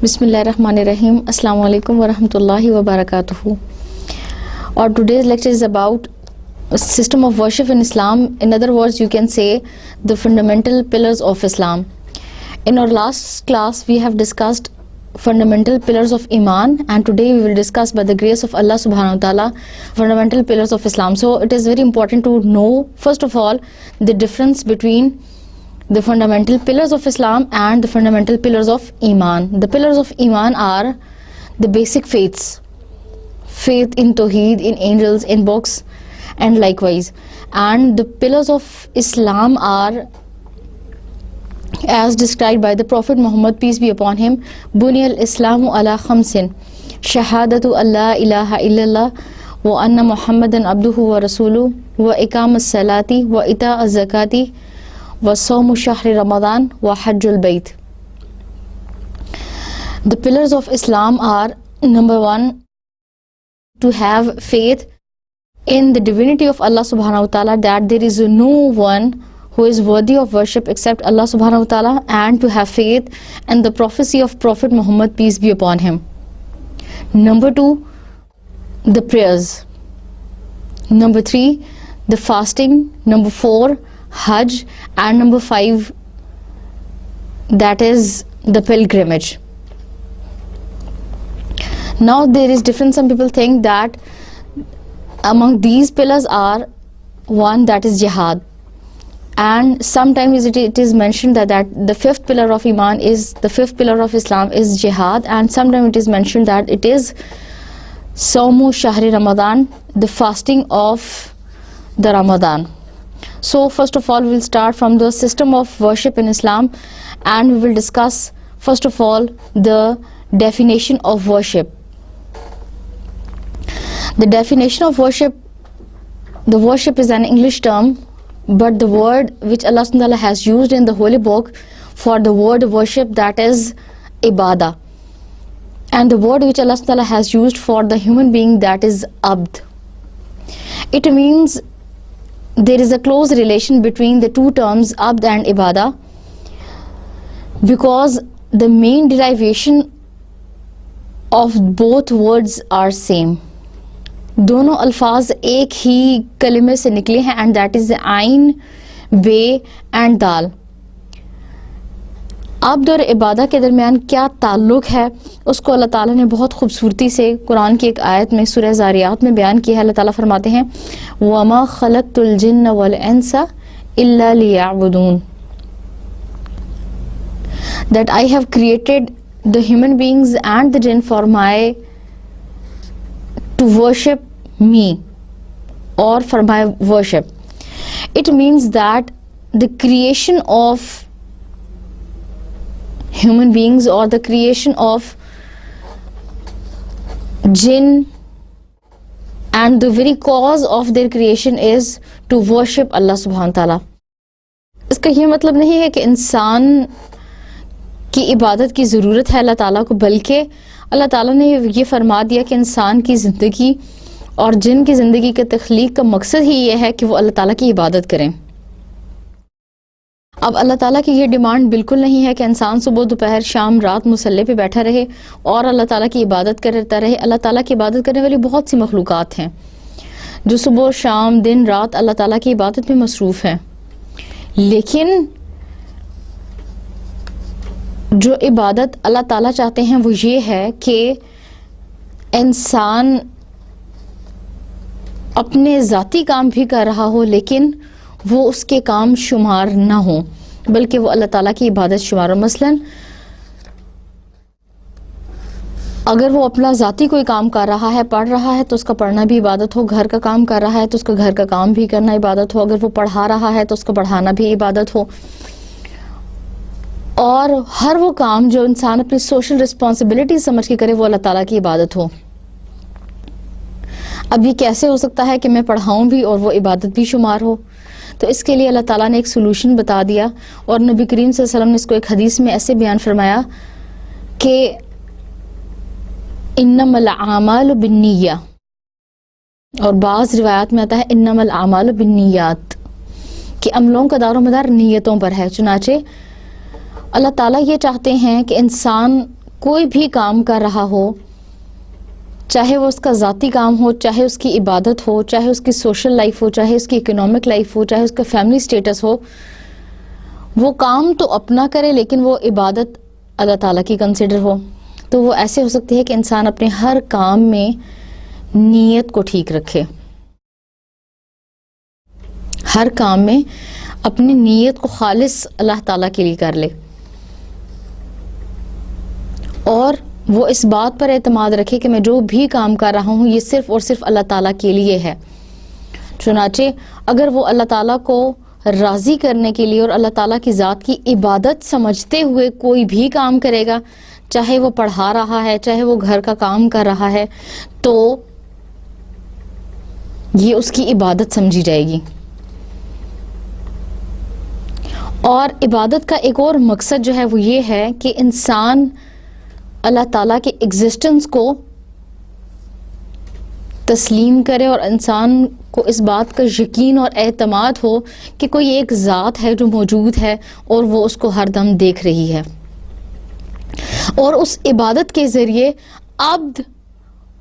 بسم اللہ الرحمن الرحیم. السلام علیکم ورحمۃ اللہ وبرکاتہ. اور today's lecture is about system of worship in Islam. In other words, you can say the fundamental pillars of Islam. In our last class, we have discussed fundamental pillars of Iman, and today we will discuss, by the grace of Allah subhanahu wa ta'ala, fundamental pillars of Islam. So it is very important to know, first of all, the difference between the fundamental pillars of Islam and the fundamental pillars of Iman. The pillars of Iman are the basic faiths, faith in Tawheed, in angels, in books, and likewise. And the pillars of Islam are, as described by the Prophet Muhammad, peace be upon him, Bunya al-Islamu ala khamsin, shahadatu Allah ilaha illallah, wa anna Muhammadan abduhu wa rasuluhu, wa iqam as-salati, wa ita az-zakati, wa sawmu shahri Ramadan, wa hajjul bayt. The pillars of Islam are, number one, to have faith in the divinity of Allah subhanahu wa ta'ala, that there is no one who is worthy of worship except Allah subhanahu wa ta'ala, and to have faith in the prophecy of Prophet Muhammad, peace be upon him. Number two, the prayers. Number three, the fasting. Number four, Hajj. And number five, that is the pilgrimage. Now there is difference. Some people think that among these pillars are one, that is jihad, and sometimes it is mentioned that the fifth pillar of Iman is, the fifth pillar of Islam is jihad, and sometimes it is mentioned that it is Sawmu Shahri Ramadan, the fasting of the Ramadan. So first of all, we will start from the system of worship in Islam, and we will discuss first of all the definition of worship. The definition of worship, the worship is an English term, but the word which Allah subhanahu wa ta'ala has used in the holy book for the word worship, that is ibadah, and the word which Allah subhanahu wa ta'ala has used for the human being, that is abd. It means there is a close relation between the two terms abd and ibadah, because the main derivation of both words are same. دونوں الفاظ ایک ہی کلمے سے نکلے ہیں, and that is عین, بے and دال. عبد اور عبادہ کے درمیان کیا تعلق ہے, اس کو اللہ تعالیٰ نے بہت خوبصورتی سے قرآن کی ایک آیت میں سورہ زاریات میں بیان کیا ہے. اللہ تعالیٰ فرماتے ہیں وَمَا خَلَقْتُ الْجِنَّ وَالْإِنسَ إِلَّا لِيَعْبُدُونَ, that I have created the human beings and the jinn for to worship me, or for my worship. It means that the creation of human beings or the creation of jinn, and the very cause of their creation is to worship Allah subhanahu wa ta'ala. اس کا یہ مطلب نہیں ہے کہ انسان کی عبادت کی ضرورت ہے اللہ تعالیٰ کو, بلکہ اللہ تعالیٰ نے یہ فرما دیا کہ انسان کی زندگی اور جن کی زندگی کے تخلیق کا مقصد ہی یہ ہے کہ وہ اللہ تعالیٰ کی عبادت کریں. اب اللہ تعالیٰ کی یہ ڈیمانڈ بالکل نہیں ہے کہ انسان صبح دوپہر شام رات مصلی پہ بیٹھا رہے اور اللہ تعالیٰ کی عبادت کرتا رہے. اللہ تعالیٰ کی عبادت کرنے والی بہت سی مخلوقات ہیں جو صبح شام دن رات اللہ تعالیٰ کی عبادت میں مصروف ہیں, لیکن جو عبادت اللہ تعالیٰ چاہتے ہیں وہ یہ ہے کہ انسان اپنے ذاتی کام بھی کر رہا ہو, لیکن وہ اس کے کام شمار نہ ہوں, بلکہ وہ اللہ تعالیٰ کی عبادت شمار ہو. مثلا اگر وہ اپنا ذاتی کوئی کام کر رہا ہے, پڑھ رہا ہے تو اس کا پڑھنا بھی عبادت ہو, گھر کا کام کر رہا ہے تو اس کا گھر کا کام بھی کرنا عبادت ہو, اگر وہ پڑھا رہا ہے تو اس کا پڑھانا بھی عبادت ہو, اور ہر وہ کام جو انسان اپنی سوشل رسپانسبلٹی سمجھ کے کرے وہ اللہ تعالیٰ کی عبادت ہو. اب یہ کیسے ہو سکتا ہے کہ میں پڑھاؤں بھی اور وہ عبادت بھی شمار ہو؟ تو اس کے لیے اللہ تعالیٰ نے ایک سولوشن بتا دیا, اور نبی کریم صلی اللہ علیہ وسلم نے اس کو ایک حدیث میں ایسے بیان فرمایا کہ انما الاعمال بالنیہ, اور بعض روایات میں آتا ہے انما الاعمال بالنیات, کہ عملوں کا دار و مدار نیتوں پر ہے. چنانچہ اللہ تعالیٰ یہ چاہتے ہیں کہ انسان کوئی بھی کام کر رہا ہو, چاہے وہ اس کا ذاتی کام ہو, چاہے اس کی عبادت ہو, چاہے اس کی سوشل لائف ہو, چاہے اس کی اکنامک لائف ہو, چاہے اس کا فیملی سٹیٹس ہو, وہ کام تو اپنا کرے لیکن وہ عبادت اللہ تعالیٰ کی کنسیڈر ہو. تو وہ ایسے ہو سکتی ہے کہ انسان اپنے ہر کام میں نیت کو ٹھیک رکھے, ہر کام میں اپنی نیت کو خالص اللہ تعالیٰ کے لیے کر لے, اور وہ اس بات پر اعتماد رکھے کہ میں جو بھی کام کر رہا ہوں یہ صرف اور صرف اللہ تعالیٰ کے لیے ہے. چنانچہ اگر وہ اللہ تعالیٰ کو راضی کرنے کے لیے اور اللہ تعالیٰ کی ذات کی عبادت سمجھتے ہوئے کوئی بھی کام کرے گا, چاہے وہ پڑھا رہا ہے, چاہے وہ گھر کا کام کر رہا ہے, تو یہ اس کی عبادت سمجھی جائے گی. اور عبادت کا ایک اور مقصد جو ہے وہ یہ ہے کہ انسان اللہ تعالیٰ کے ایگزسٹنس کو تسلیم کرے اور انسان کو اس بات کا یقین اور اعتماد ہو کہ کوئی ایک ذات ہے جو موجود ہے اور وہ اس کو ہر دم دیکھ رہی ہے, اور اس عبادت کے ذریعے عبد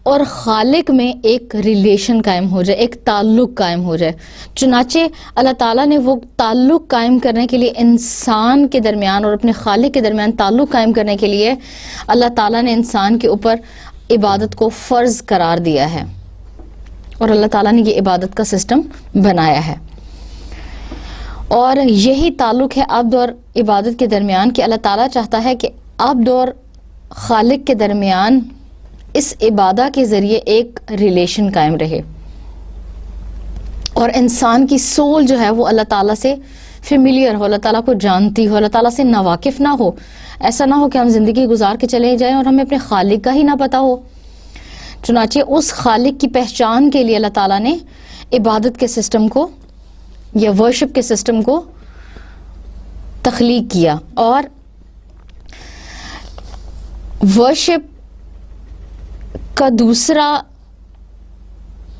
اور خالق میں ایک ریلیشن قائم ہو جائے, ایک تعلق قائم ہو جائے. چنانچہ اللہ تعالیٰ نے وہ تعلق قائم کرنے کے لیے انسان کے درمیان اور اپنے خالق کے درمیان تعلق قائم کرنے کے لیے اللہ تعالیٰ نے انسان کے اوپر عبادت کو فرض قرار دیا ہے, اور اللہ تعالیٰ نے یہ عبادت کا سسٹم بنایا ہے. اور یہی تعلق ہے عبد اور عبادت کے درمیان کہ اللہ تعالیٰ چاہتا ہے کہ عبد اور خالق کے درمیان اس عبادت کے ذریعے ایک ریلیشن قائم رہے, اور انسان کی سول جو ہے وہ اللہ تعالیٰ سے فیملیئر ہو, اللہ تعالیٰ کو جانتی ہو, اللہ تعالیٰ سے ناواقف نہ ہو. ایسا نہ ہو کہ ہم زندگی گزار کے چلے جائیں اور ہمیں اپنے خالق کا ہی نہ پتہ ہو. چنانچہ اس خالق کی پہچان کے لیے اللہ تعالیٰ نے عبادت کے سسٹم کو یا ورشپ کے سسٹم کو تخلیق کیا. اور ورشپ کا دوسرا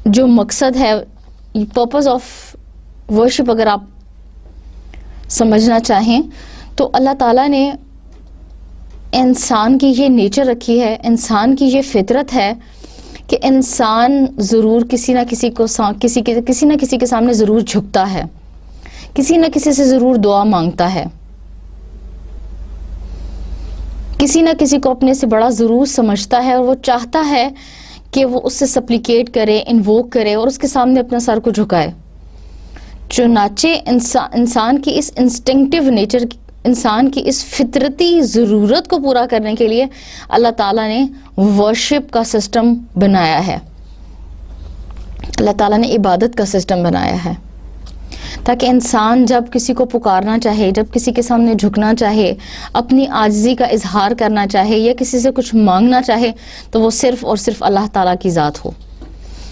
جو مقصد ہے, پرپز آف ورشپ اگر آپ سمجھنا چاہیں تو اللہ تعالیٰ نے انسان کی یہ نیچر رکھی ہے, انسان کی یہ فطرت ہے کہ انسان ضرور کسی نہ کسی کے سامنے ضرور جھکتا ہے, کسی نہ کسی سے ضرور دعا مانگتا ہے, کسی نہ کسی کو اپنے سے بڑا ضرور سمجھتا ہے, اور وہ چاہتا ہے کہ وہ اس سے سپلیکیٹ کرے, انووک کرے اور اس کے سامنے اپنا سر کو جھکائے. چنانچہ انسان کی اس انسٹنکٹیو نیچر, انسان کی اس فطرتی ضرورت کو پورا کرنے کے لیے اللہ تعالیٰ نے ورشپ کا سسٹم بنایا ہے, اللہ تعالیٰ نے عبادت کا سسٹم بنایا ہے, تاکہ انسان جب کسی کو پکارنا چاہے, جب کسی کے سامنے جھکنا چاہے, اپنی عاجزی کا اظہار کرنا چاہے یا کسی سے کچھ مانگنا چاہے تو وہ صرف اور صرف اللہ تعالیٰ کی ذات ہو.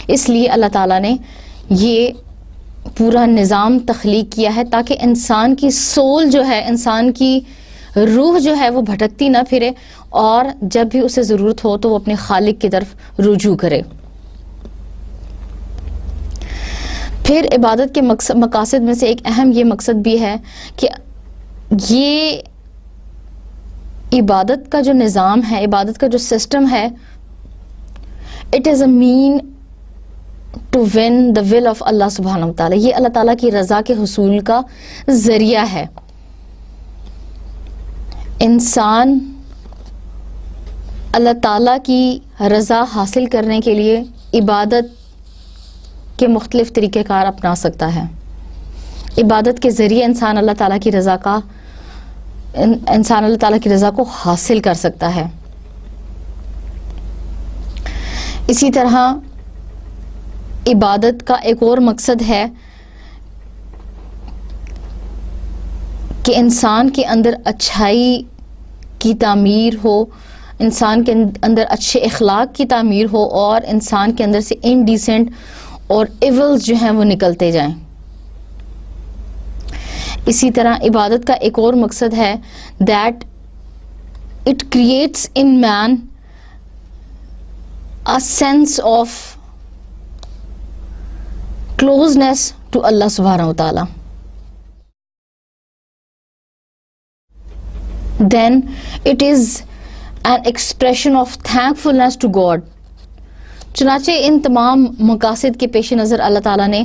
اس لیے اللہ تعالیٰ نے یہ پورا نظام تخلیق کیا ہے تاکہ انسان کی سول جو ہے, انسان کی روح جو ہے وہ بھٹکتی نہ پھرے, اور جب بھی اسے ضرورت ہو تو وہ اپنے خالق کی طرف رجوع کرے. پھر عبادت کے مقاصد میں سے ایک اہم یہ مقصد بھی ہے کہ یہ عبادت کا جو نظام ہے, عبادت کا جو سسٹم ہے, it is a mean to win the will of اللہ سبحانہ و تعالیٰ. یہ اللہ تعالیٰ کی رضا کے حصول کا ذریعہ ہے. انسان اللہ تعالیٰ کی رضا حاصل کرنے کے لیے عبادت کے مختلف طریقہ کار اپنا سکتا ہے. عبادت کے ذریعے انسان اللہ تعالیٰ کی رضا کو حاصل کر سکتا ہے. اسی طرح عبادت کا ایک اور مقصد ہے کہ انسان کے اندر اچھائی کی تعمیر ہو, انسان کے اندر اچھے اخلاق کی تعمیر ہو, اور انسان کے اندر سے انڈیسنٹ اور ایولز جو ہیں وہ نکلتے جائیں. اسی طرح عبادت کا ایک اور مقصد ہے that it creates in man a sense of closeness to Allah subhanahu wa ta'ala. Then it is an expression of thankfulness to God. چنانچہ ان تمام مقاصد کے پیش نظر اللہ تعالیٰ نے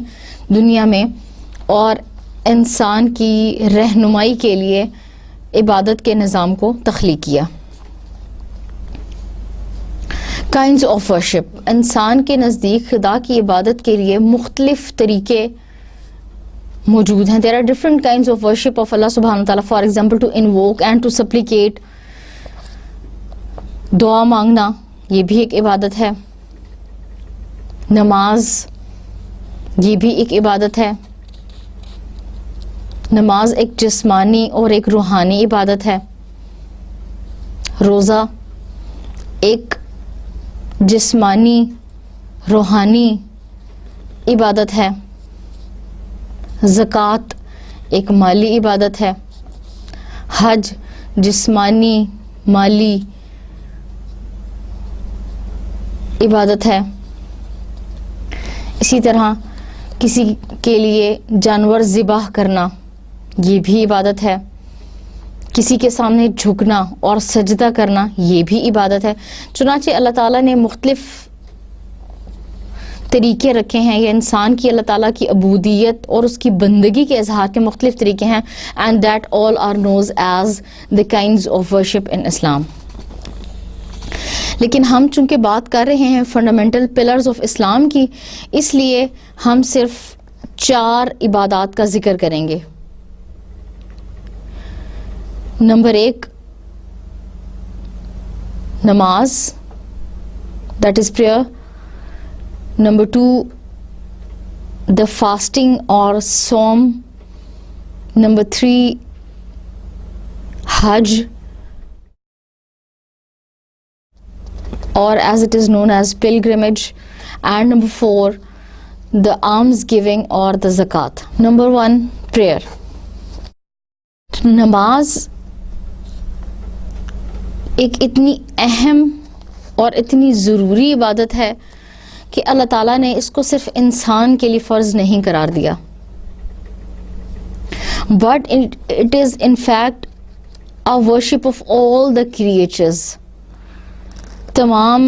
دنیا میں اور انسان کی رہنمائی کے لیے عبادت کے نظام کو تخلیق کیا. Kinds of worship. انسان کے نزدیک خدا کی عبادت کے لیے مختلف طریقے موجود ہیں. There are different kinds of worship of Allah subhanahu wa ta'ala. For example, to invoke and to supplicate. دعا مانگنا یہ بھی ایک عبادت ہے. نماز یہ بھی ایک عبادت ہے. نماز ایک جسمانی اور ایک روحانی عبادت ہے. روزہ ایک جسمانی روحانی عبادت ہے. زکوٰۃ ایک مالی عبادت ہے. حج جسمانی مالی عبادت ہے. اسی طرح کسی کے لیے جانور ذبح کرنا یہ بھی عبادت ہے. کسی کے سامنے جھکنا اور سجدہ کرنا یہ بھی عبادت ہے. چنانچہ اللہ تعالیٰ نے مختلف طریقے رکھے ہیں. یہ انسان کی اللہ تعالیٰ کی عبودیت اور اس کی بندگی کے اظہار کے مختلف طریقے ہیں. And that all are knows as the kinds of worship in Islam. لیکن ہم چونکہ بات کر رہے ہیں فنڈامنٹل پلرز آف اسلام کی، اس لیے ہم صرف 4 عبادات کا ذکر کریں گے. نمبر 1 نماز، that is prayer. Number 2 the fasting or صوم. Number 3 Hajj or as it is known as pilgrimage. And number 4 the alms giving or the zakat. Number 1 prayer. نماز ایک اتنی اہم اور اتنی ضروری عبادت ہے کہ اللہ تعالیٰ نے اس کو صرف انسان کے لیے فرض نہیں قرار دیا، but it is in fact a worship of all the creatures. تمام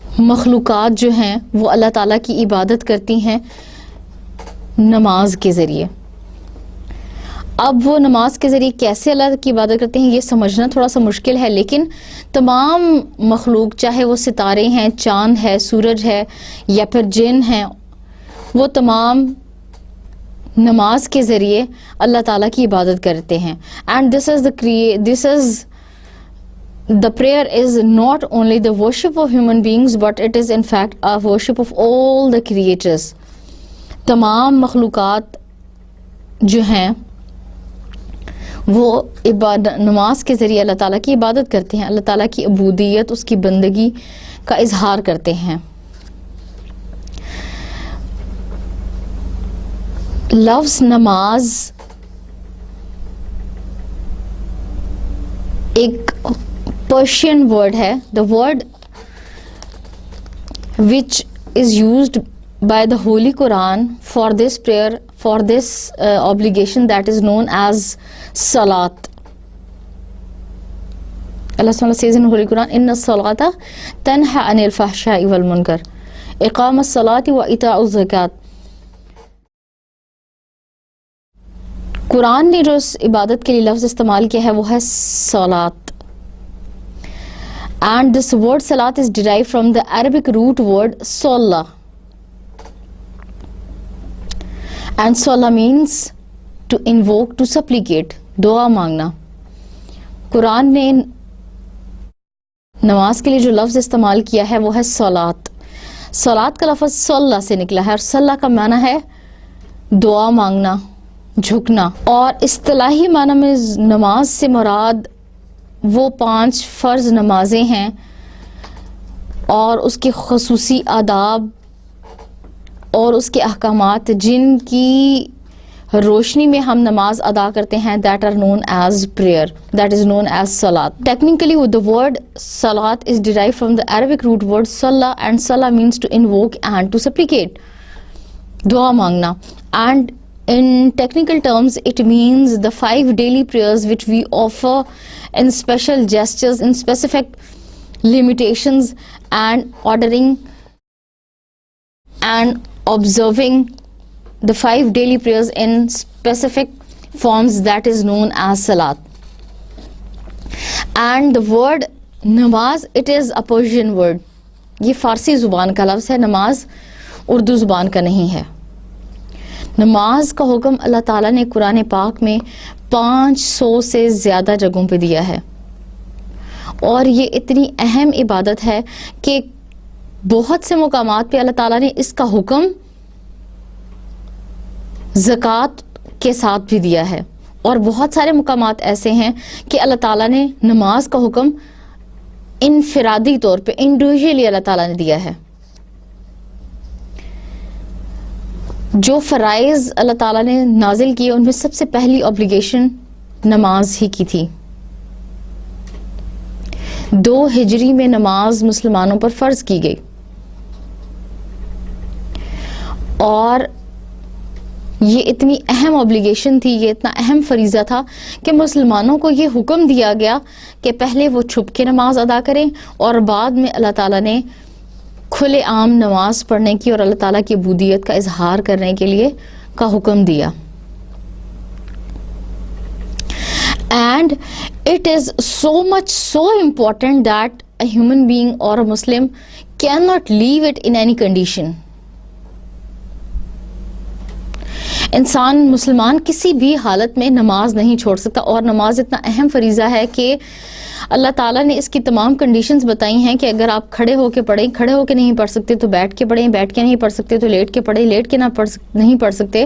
مخلوقات جو ہیں وہ اللہ تعالیٰ کی عبادت کرتی ہیں نماز کے ذریعے. اب وہ نماز کے ذریعے کیسے اللہ کی عبادت کرتے ہیں یہ سمجھنا تھوڑا سا مشکل ہے، لیکن تمام مخلوق چاہے وہ ستارے ہیں، چاند ہے، سورج ہے یا پھر جن ہیں، وہ تمام نماز کے ذریعے اللہ تعالیٰ کی عبادت کرتے ہیں. And the prayer is not only the worship of human beings but it is in fact a worship of all the creatures. تمام مخلوقات جو ہیں وہ نماز کے ذریعے اللہ تعالیٰ کی عبادت کرتے ہیں، اللہ تعالیٰ کی عبودیت، اس کی بندگی کا اظہار کرتے ہیں. لفظ نماز ایک پرشین ورڈ ہے. The word which is used by the Holy Quran for this prayer, for this obligation, that is known as salat. Allah SWT says in Holy Quran, inna salata tanha anil fahsha'i wal munkar, iqam as-salati wa ita'u zakat. قرآن نے جو اس عبادت کے لیے لفظ استعمال کیا ہے وہ ہے صلات. And this word salat is derived from the Arabic root word salla. And salla means to invoke, to supplicate, دعا مانگنا. قرآن نے نماز کے لیے جو لفظ استعمال کیا ہے وہ ہے صلات. صلات کا لفظ صلا سے نکلا ہے اور صلا کا معنی ہے دعا مانگنا، جھکنا. اور اصطلاحی معنی میں نماز سے مراد وہ 5 فرض نمازیں ہیں اور اس کے خصوصی آداب اور اس کے احکامات جن کی روشنی میں ہم نماز ادا کرتے ہیں. that are known as prayer, that is known as salat. Technically the word salat is derived from the Arabic root word salla, and salla means to invoke and to supplicate, دعا مانگنا. And In technical terms, it means the 5 daily prayers which we offer in special gestures, in specific limitations, and ordering and observing the 5 daily prayers in specific forms, that is known as salat. And the word namaz, it is a Persian word. یہ فارسی زبان کا لفظ ہے، نماز اردو زبان کا نہیں ہے. نماز کا حکم اللہ تعالیٰ نے قرآن پاک میں 500 سے زیادہ جگہوں پہ دیا ہے، اور یہ اتنی اہم عبادت ہے کہ بہت سے مقامات پہ اللہ تعالیٰ نے اس کا حکم زکوٰۃ کے ساتھ بھی دیا ہے، اور بہت سارے مقامات ایسے ہیں کہ اللہ تعالیٰ نے نماز کا حکم انفرادی طور پہ انڈیویجولی اللہ تعالیٰ نے دیا ہے. جو فرائض اللہ تعالیٰ نے نازل کیے ان میں سب سے پہلی obligation نماز ہی کی تھی. 2 ہجری میں نماز مسلمانوں پر فرض کی گئی، اور یہ اتنی اہم obligation تھی، یہ اتنا اہم فریضہ تھا کہ مسلمانوں کو یہ حکم دیا گیا کہ پہلے وہ چھپ کے نماز ادا کریں، اور بعد میں اللہ تعالیٰ نے کھلے عام نماز پڑھنے کی اور اللہ تعالیٰ کی عبودیت کا اظہار کرنے کے لیے کا حکم دیا. And it is so much so important that a human being or a Muslim cannot leave it in any condition. انسان مسلمان کسی بھی حالت میں نماز نہیں چھوڑ سکتا، اور نماز اتنا اہم فریضہ ہے کہ اللہ تعالیٰ نے اس کی تمام کنڈیشنز بتائی ہیں کہ اگر آپ کھڑے ہو کے پڑھیں، کھڑے ہو کے نہیں پڑھ سکتے تو بیٹھ کے پڑھیں، بیٹھ کے نہیں پڑھ سکتے تو لیٹ کے پڑھیں، لیٹ کے نہیں پڑھ سکتے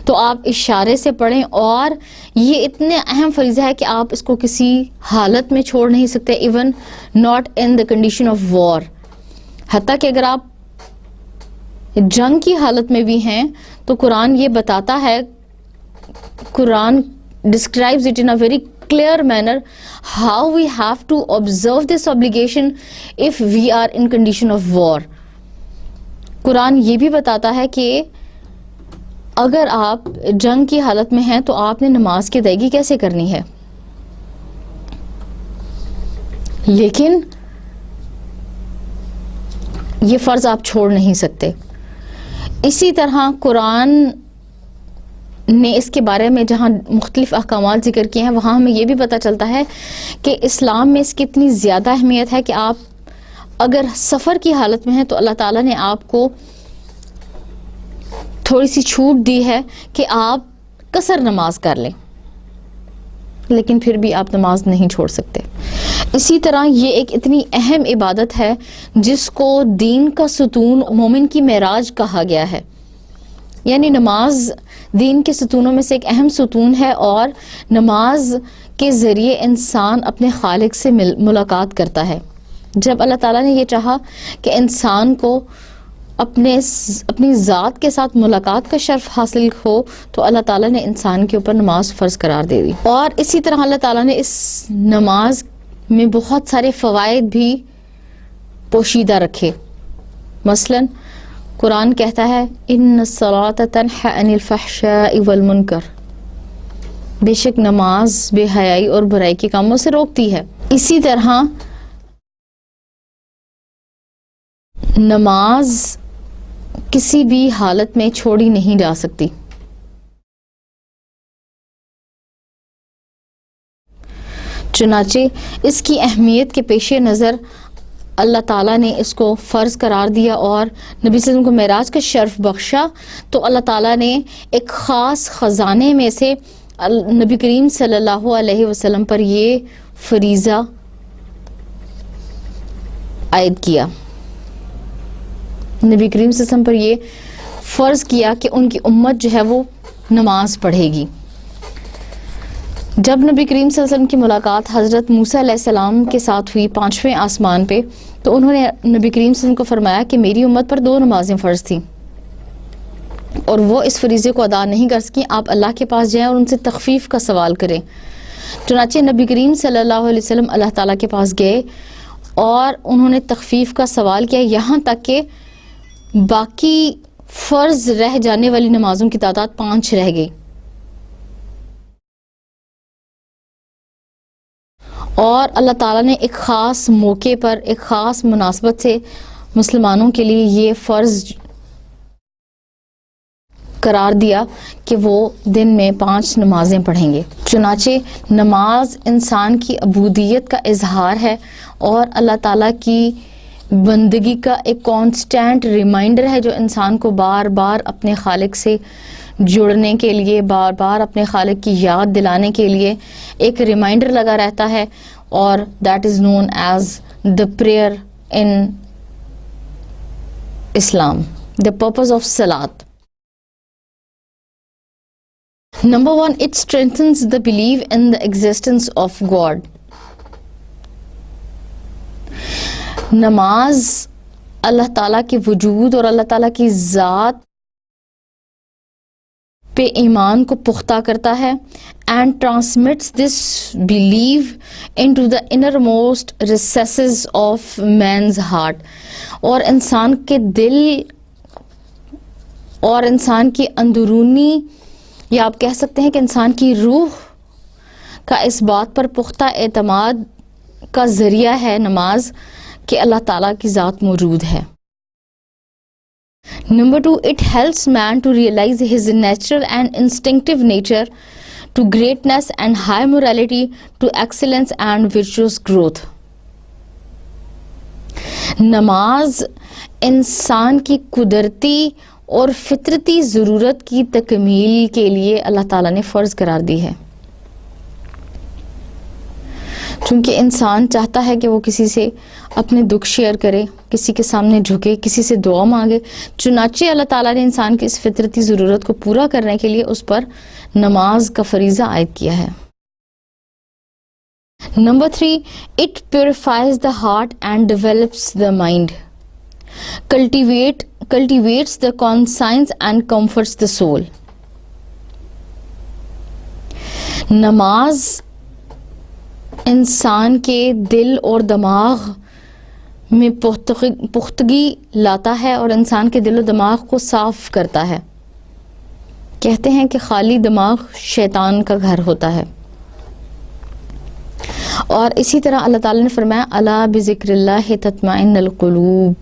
تو آپ اشارے سے پڑھیں. اور یہ اتنے اہم فریضہ ہے کہ آپ اس کو کسی حالت میں چھوڑ نہیں سکتے، even not in the condition of war. حتیٰ کہ اگر آپ جنگ کی حالت میں بھی ہیں تو قرآن یہ بتاتا ہے، قرآن describes it in a very clear manner how we have to observe this obligation if we are in condition of war. قرآن یہ بھی بتاتا ہے کہ اگر آپ جنگ کی حالت میں ہیں تو آپ نے نماز کی ادائیگی کیسے کرنی ہے. لیکن یہ فرض آپ چھوڑ نہیں سکتے. اسی طرح قرآن نے اس کے بارے میں جہاں مختلف احکامات ذکر کیے ہیں وہاں ہمیں یہ بھی پتہ چلتا ہے کہ اسلام میں اس کی اتنی زیادہ اہمیت ہے کہ آپ اگر سفر کی حالت میں ہیں تو اللہ تعالیٰ نے آپ کو تھوڑی سی چھوٹ دی ہے کہ آپ قصر نماز کر لیں، لیکن پھر بھی آپ نماز نہیں چھوڑ سکتے. اسی طرح یہ ایک اتنی اہم عبادت ہے جس کو دین کا ستون، مومن کی معراج کہا گیا ہے. یعنی نماز دین کے ستونوں میں سے ایک اہم ستون ہے، اور نماز کے ذریعے انسان اپنے خالق سے ملاقات کرتا ہے. جب اللہ تعالیٰ نے یہ چاہا کہ انسان کو اپنی ذات کے ساتھ ملاقات کا شرف حاصل ہو تو اللہ تعالیٰ نے انسان کے اوپر نماز فرض قرار دے دی. اور اسی طرح اللہ تعالیٰ نے اس نماز میں بہت سارے فوائد بھی پوشیدہ رکھے. مثلا قرآن کہتا ہے ان الصلاۃ تنہی عن الفحشاء والمنکر، بے شک نماز بے حیائی اور برائی کے کاموں سے روکتی ہے. اسی طرح نماز کسی بھی حالت میں چھوڑی نہیں جا سکتی. چنانچہ اس کی اہمیت کے پیش نظر اللہ تعالیٰ نے اس کو فرض قرار دیا اور نبی صلی اللہ علیہ وسلم کو معراج کا شرف بخشا. تو اللہ تعالیٰ نے ایک خاص خزانے میں سے نبی کریم صلی اللہ علیہ وسلم پر یہ فریضہ عائد کیا. نبی کریم صلی اللہ علیہ وسلم پر یہ فرض کیا کہ ان کی امت جو ہے وہ نماز پڑھے گی. جب نبی کریم صلی اللہ علیہ وسلم کی ملاقات حضرت موسیٰ علیہ السلام کے ساتھ ہوئی 5ویں آسمان پہ، تو انہوں نے نبی کریم صلی اللہ علیہ وسلم کو فرمایا کہ میری امت پر 2 نمازیں فرض تھیں اور وہ اس فریضے کو ادا نہیں کر سکیں، آپ اللہ کے پاس جائیں اور ان سے تخفیف کا سوال کریں. چنانچہ نبی کریم صلی اللہ علیہ وسلم اللہ تعالیٰ کے پاس گئے اور انہوں نے تخفیف کا سوال کیا، یہاں تک کہ باقی فرض رہ جانے والی نمازوں کی تعداد 5 رہ گئی، اور اللہ تعالیٰ نے ایک خاص موقع پر، ایک خاص مناسبت سے مسلمانوں کے لیے یہ فرض قرار دیا کہ وہ دن میں 5 نمازیں پڑھیں گے۔ چنانچہ نماز انسان کی عبودیت کا اظہار ہے اور اللہ تعالیٰ کی بندگی کا ایک کانسٹینٹ ریمائنڈر ہے، جو انسان کو بار بار اپنے خالق سے جڑنے کے لیے، بار بار اپنے خالق کی یاد دلانے کے لیے ایک ریمائنڈر لگا رہتا ہے، اور that is known as the prayer in Islam, the purpose of صلاۃ۔ Number 1, it strengthens the belief in the existence of God. نماز اللہ تعالیٰ کے وجود اور اللہ تعالیٰ کی ذات پہ ایمان کو پختہ کرتا ہے and transmits this belief into the innermost recesses of man's heart. اور انسان کے دل اور انسان کی اندرونی، یا آپ کہہ سکتے ہیں کہ انسان کی روح کا اس بات پر پختہ اعتماد کا ذریعہ ہے نماز کہ اللہ تعالیٰ کی ذات موجود ہے۔ Number 2, it helps man to realize his natural and instinctive nature to greatness and high morality, to excellence and virtuous growth. نماز انسان کی قدرتی اور فطرتی ضرورت کی تکمیل کے لیے اللہ تعالیٰ نے فرض قرار دی ہے، چونکہ انسان چاہتا ہے کہ وہ کسی سے اپنے دکھ شیئر کرے، کسی کے سامنے جھکے، کسی سے دعا مانگے، چنانچہ اللہ تعالیٰ نے انسان کی اس فطرتی ضرورت کو پورا کرنے کے لیے اس پر نماز کا فریضہ عائد کیا ہے۔ Number 3, it purifies the heart and develops the mind, cultivates the conscience and comforts the soul. نماز انسان کے دل اور دماغ میں پختگی لاتا ہے اور انسان کے دل و دماغ کو صاف کرتا ہے۔ کہتے ہیں کہ خالی دماغ شیطان کا گھر ہوتا ہے، اور اسی طرح اللہ تعالیٰ نے فرمایا الا بذکر اللہ تطمئن القلوب،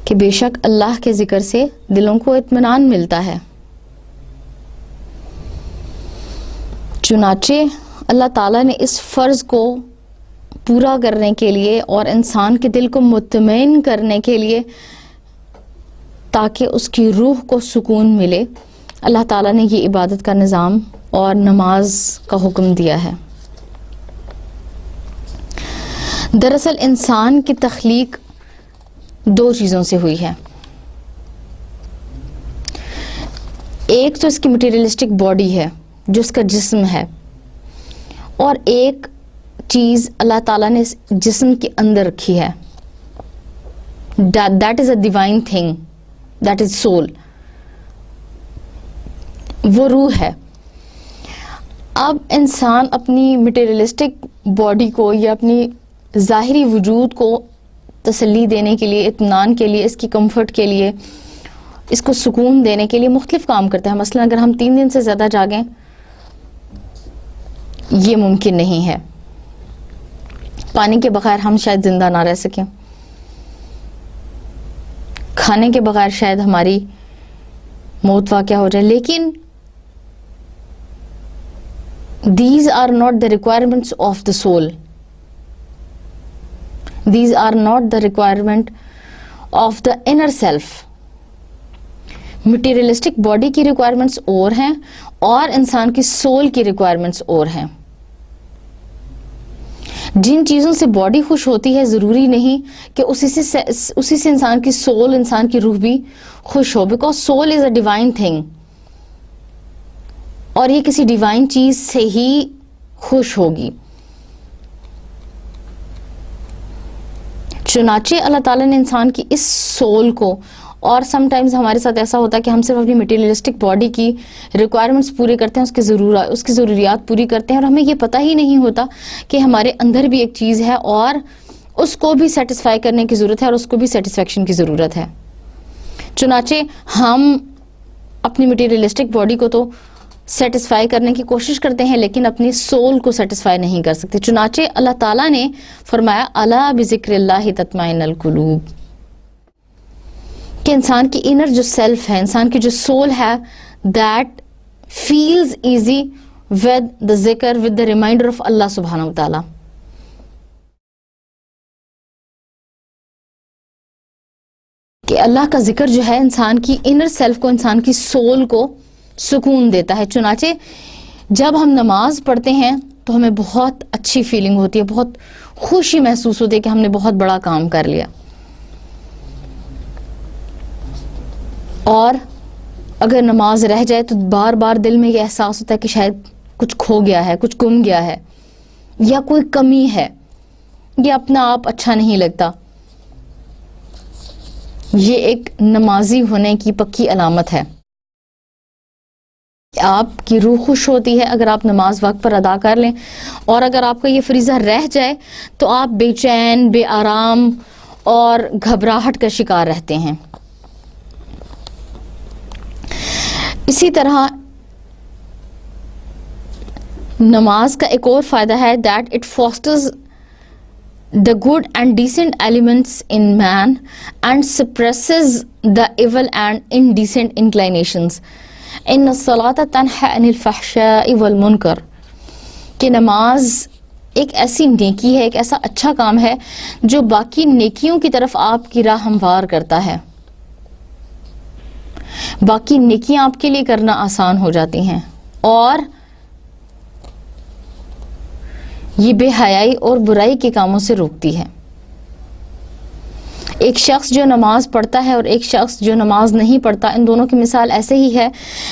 کہ بے شک اللہ کے ذکر سے دلوں کو اطمینان ملتا ہے۔ چنانچہ اللہ تعالیٰ نے اس فرض کو پورا کرنے کے لیے اور انسان کے دل کو مطمئن کرنے کے لیے، تاکہ اس کی روح کو سکون ملے، اللہ تعالیٰ نے یہ عبادت کا نظام اور نماز کا حکم دیا ہے۔ دراصل انسان کی تخلیق 2 چیزوں سے ہوئی ہے، ایک تو اس کی مٹیریلسٹک باڈی ہے جو اس کا جسم ہے، اور ایک چیز اللہ تعالیٰ نے اس جسم کے اندر رکھی ہے، that is a divine thing, that is soul، وہ روح ہے۔ اب انسان اپنی مٹیریلسٹک باڈی کو یا اپنی ظاہری وجود کو تسلی دینے کے لیے، اطمینان کے لیے، اس کی کمفرٹ کے لیے، اس کو سکون دینے کے لیے مختلف کام کرتا ہے۔ مثلا اگر ہم 3 دن سے زیادہ جاگیں، یہ ممکن نہیں ہے، پانی کے بغیر ہم شاید زندہ نہ رہ سکیں، کھانے کے بغیر شاید ہماری موت واقع ہو جائے، لیکن these are not the requirements of the soul. These are not the requirement of the inner self. Materialistic body کی requirements اور ہیں اور انسان کی soul کی requirements اور ہیں۔ جن چیزوں سے باڈی خوش ہوتی ہے ضروری نہیں کہ اسی سے انسان کی soul، انسان کی روح بھی خوش ہو، because soul is a divine thing، اور یہ کسی ڈیوائن چیز سے ہی خوش ہوگی۔ چنانچہ اللہ تعالیٰ نے انسان کی اس سول کو، اور سم ٹائمز ہمارے ساتھ ایسا ہوتا ہے کہ ہم صرف اپنی مٹیریلسٹک باڈی کی ریکوائرمنٹس پوری کرتے ہیں، اس کی ضروریات پوری کرتے ہیں، اور ہمیں یہ پتہ ہی نہیں ہوتا کہ ہمارے اندر بھی ایک چیز ہے اور اس کو بھی سیٹسفائی کرنے کی ضرورت ہے اور اس کو بھی سیٹسفیکشن کی ضرورت ہے۔ چنانچہ ہم اپنی مٹیریلسٹک باڈی کو تو سیٹسفائی کرنے کی کوشش کرتے ہیں لیکن اپنی سول کو سیٹسفائی نہیں کر سکتے. چنانچہ اللہ تعالیٰ نے فرمایا الا بذکر اللہ تطمئن القلوب، کہ انسان کی انر جو سیلف ہے، انسان کی جو سول ہے، that feels easy with the ذکر، ود دا ریمائنڈر آف اللہ سبحانہ وتعالی. کہ اللہ کا ذکر جو ہے انسان کی انر سیلف کو، انسان کی سول کو سکون دیتا ہے. چنانچہ جب ہم نماز پڑھتے ہیں تو ہمیں بہت اچھی فیلنگ ہوتی ہے، بہت خوشی محسوس ہوتی ہے کہ ہم نے بہت بڑا کام کر لیا. اور اگر نماز رہ جائے تو بار بار دل میں یہ احساس ہوتا ہے کہ شاید کچھ کھو گیا ہے، کچھ گم گیا ہے، یا کوئی کمی ہے، یہ اپنا آپ اچھا نہیں لگتا. یہ ایک نمازی ہونے کی پکی علامت ہے. آپ کی روح خوش ہوتی ہے اگر آپ نماز وقت پر ادا کر لیں، اور اگر آپ کا یہ فریضہ رہ جائے تو آپ بے چین، بے آرام اور گھبراہٹ کا شکار رہتے ہیں. اسی طرح نماز کا ایک اور فائدہ ہے that it fosters the good and decent elements in man and suppresses the evil and indecent inclinations. ان الصلاۃ تنہی عن الفحشاء والمنکر، کہ نماز ایک ایسی نیکی ہے، ایک ایسا اچھا کام ہے جو باقی نیکیوں کی طرف آپ کی راہ ہموار کرتا ہے. باقی نیکیاں آپ کے لیے کرنا آسان ہو جاتی ہیں، اور یہ بے حیائی اور برائی کے کاموں سے روکتی ہے. ایک شخص جو نماز پڑھتا ہے اور ایک شخص جو نماز نہیں پڑھتا، ان دونوں کی مثال ایسے ہی ہے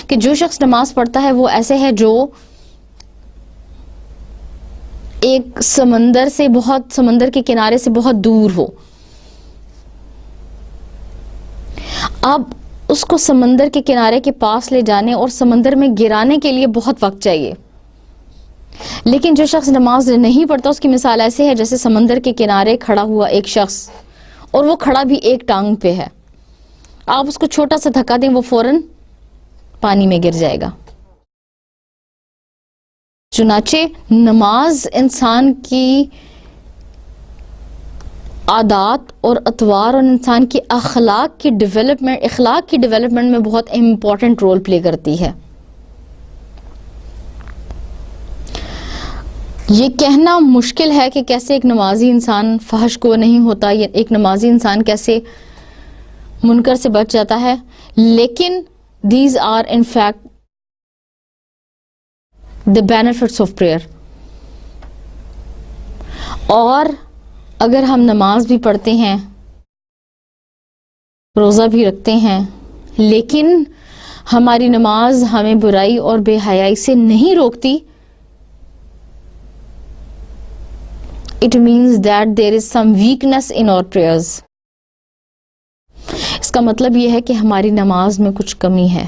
کہ جو شخص نماز پڑھتا ہے وہ ایسے ہے جو ایک سمندر کے کنارے سے بہت دور ہو. اب اس کو سمندر کے کنارے کے پاس لے جانے اور سمندر میں گرانے کے لیے بہت وقت چاہیے. لیکن جو شخص نماز نہیں پڑھتا اس کی مثال ایسے ہے جیسے سمندر کے کنارے کھڑا ہوا ایک شخص، اور وہ کھڑا بھی ایک ٹانگ پہ ہے. آپ اس کو چھوٹا سا دھکا دیں وہ فوراً پانی میں گر جائے گا. چنانچہ نماز انسان کی عادات اور اطوار اور انسان کی اخلاق کی ڈیولپمنٹ میں بہت امپورٹنٹ رول پلے کرتی ہے. یہ کہنا مشکل ہے کہ کیسے ایک نمازی انسان فحش کو نہیں ہوتا، یا ایک نمازی انسان کیسے منکر سے بچ جاتا ہے، لیکن these are in fact the benefits of prayer. اور اگر ہم نماز بھی پڑھتے ہیں، روزہ بھی رکھتے ہیں، لیکن ہماری نماز ہمیں برائی اور بے حیائی سے نہیں روکتی، it means that there is some weakness in our prayers. اس کا مطلب یہ ہے کہ ہماری نماز میں کچھ کمی ہے،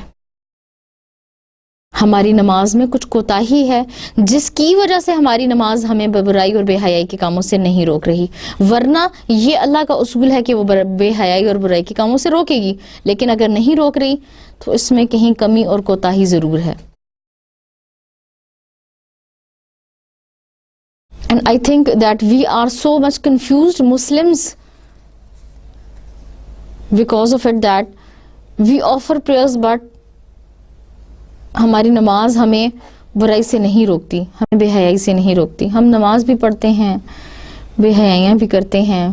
ہماری نماز میں کچھ کوتاہی ہے، جس کی وجہ سے ہماری نماز ہمیں برائی اور بے حیائی کے کاموں سے نہیں روک رہی. ورنہ یہ اللہ کا اصول ہے کہ وہ بے حیائی اور برائی کے کاموں سے روکے گی، لیکن اگر نہیں روک رہی تو اس میں کہیں کمی اور کوتاہی ضرور ہے. And I think that we are so much confused Muslims because of it, that we offer prayers but ہماری نماز ہمیں برائی سے نہیں روکتی، ہمیں بے حیائی سے نہیں روکتی. ہم نماز بھی پڑھتے ہیں، بے حیائیاں بھی کرتے ہیں،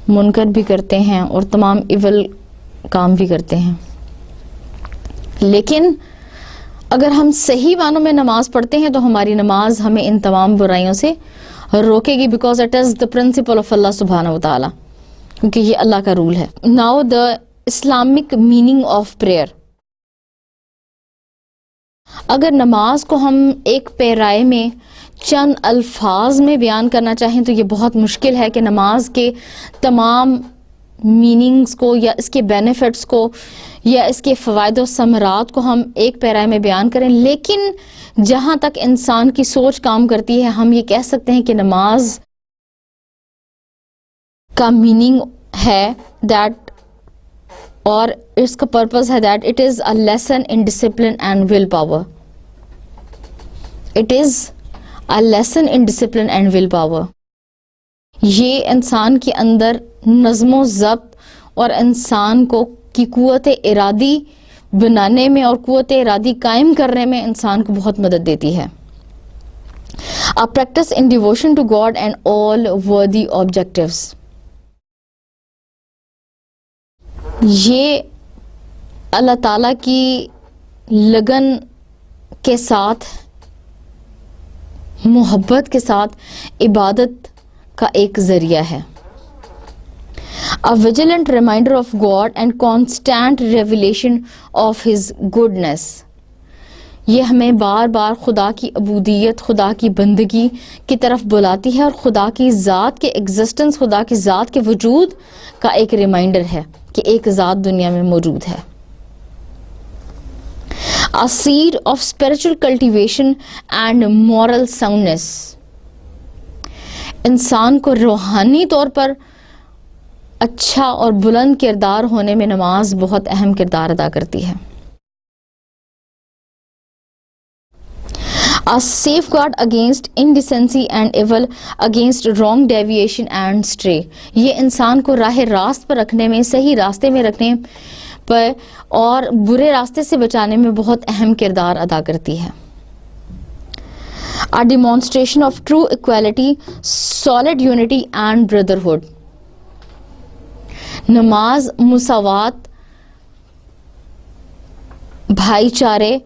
منکر بھی کرتے ہیں، اور تمام ایول کام بھی کرتے ہیں. لیکن اگر ہم صحیح معنوں میں نماز پڑھتے ہیں تو ہماری نماز ہمیں ان تمام برائیوں سے روکے گی، because it is the principle of اللہ سبحانہ وتعالی، کیونکہ یہ اللہ کا رول ہے. Now the Islamic meaning of prayer. اگر نماز کو ہم ایک پیرائے میں چند الفاظ میں بیان کرنا چاہیں تو یہ بہت مشکل ہے کہ نماز کے تمام میننگز کو یا اس کے بینیفٹس کو یا اس کے فوائد و ثمرات کو ہم ایک پیرائے میں بیان کریں. لیکن جہاں تک انسان کی سوچ کام کرتی ہے، ہم یہ کہہ سکتے ہیں کہ نماز کا میننگ ہے that اور اس کا پرپز ہے that it is a lesson in discipline and will power. It is a lesson in discipline and will power. یہ انسان کے اندر نظم و ضبط اور انسان کو کی قوت ارادی بنانے میں اور قوت ارادی قائم کرنے میں انسان کو بہت مدد دیتی ہے. A practice in devotion to God and all worthy objectives. یہ اللہ تعالیٰ کی لگن کے ساتھ، محبت کے ساتھ عبادت کا ایک ذریعہ ہے. A vigilant reminder of God and constant revelation of His goodness. یہ ہمیں بار بار خدا کی عبودیت، خدا کی بندگی کی طرف بلاتی ہے اور خدا کی ذات کے ایگزسٹنس، خدا کی ذات کے وجود کا ایک ریمائنڈر ہے کہ ایک ذات دنیا میں موجود ہے. A seed of spiritual cultivation and moral soundness. انسان کو روحانی طور پر اچھا اور بلند کردار ہونے میں نماز بہت اہم کردار ادا کرتی ہے. A safeguard against indecency and evil, against wrong deviation and stray. یہ انسان کو راہ راست پر رکھنے میں، صحیح راستے میں رکھنے پر اور برے راستے سے بچانے میں بہت اہم کردار ادا کرتی ہے. A demonstration of true equality, solid unity and brotherhood. نماز مساوات، بھائی چارے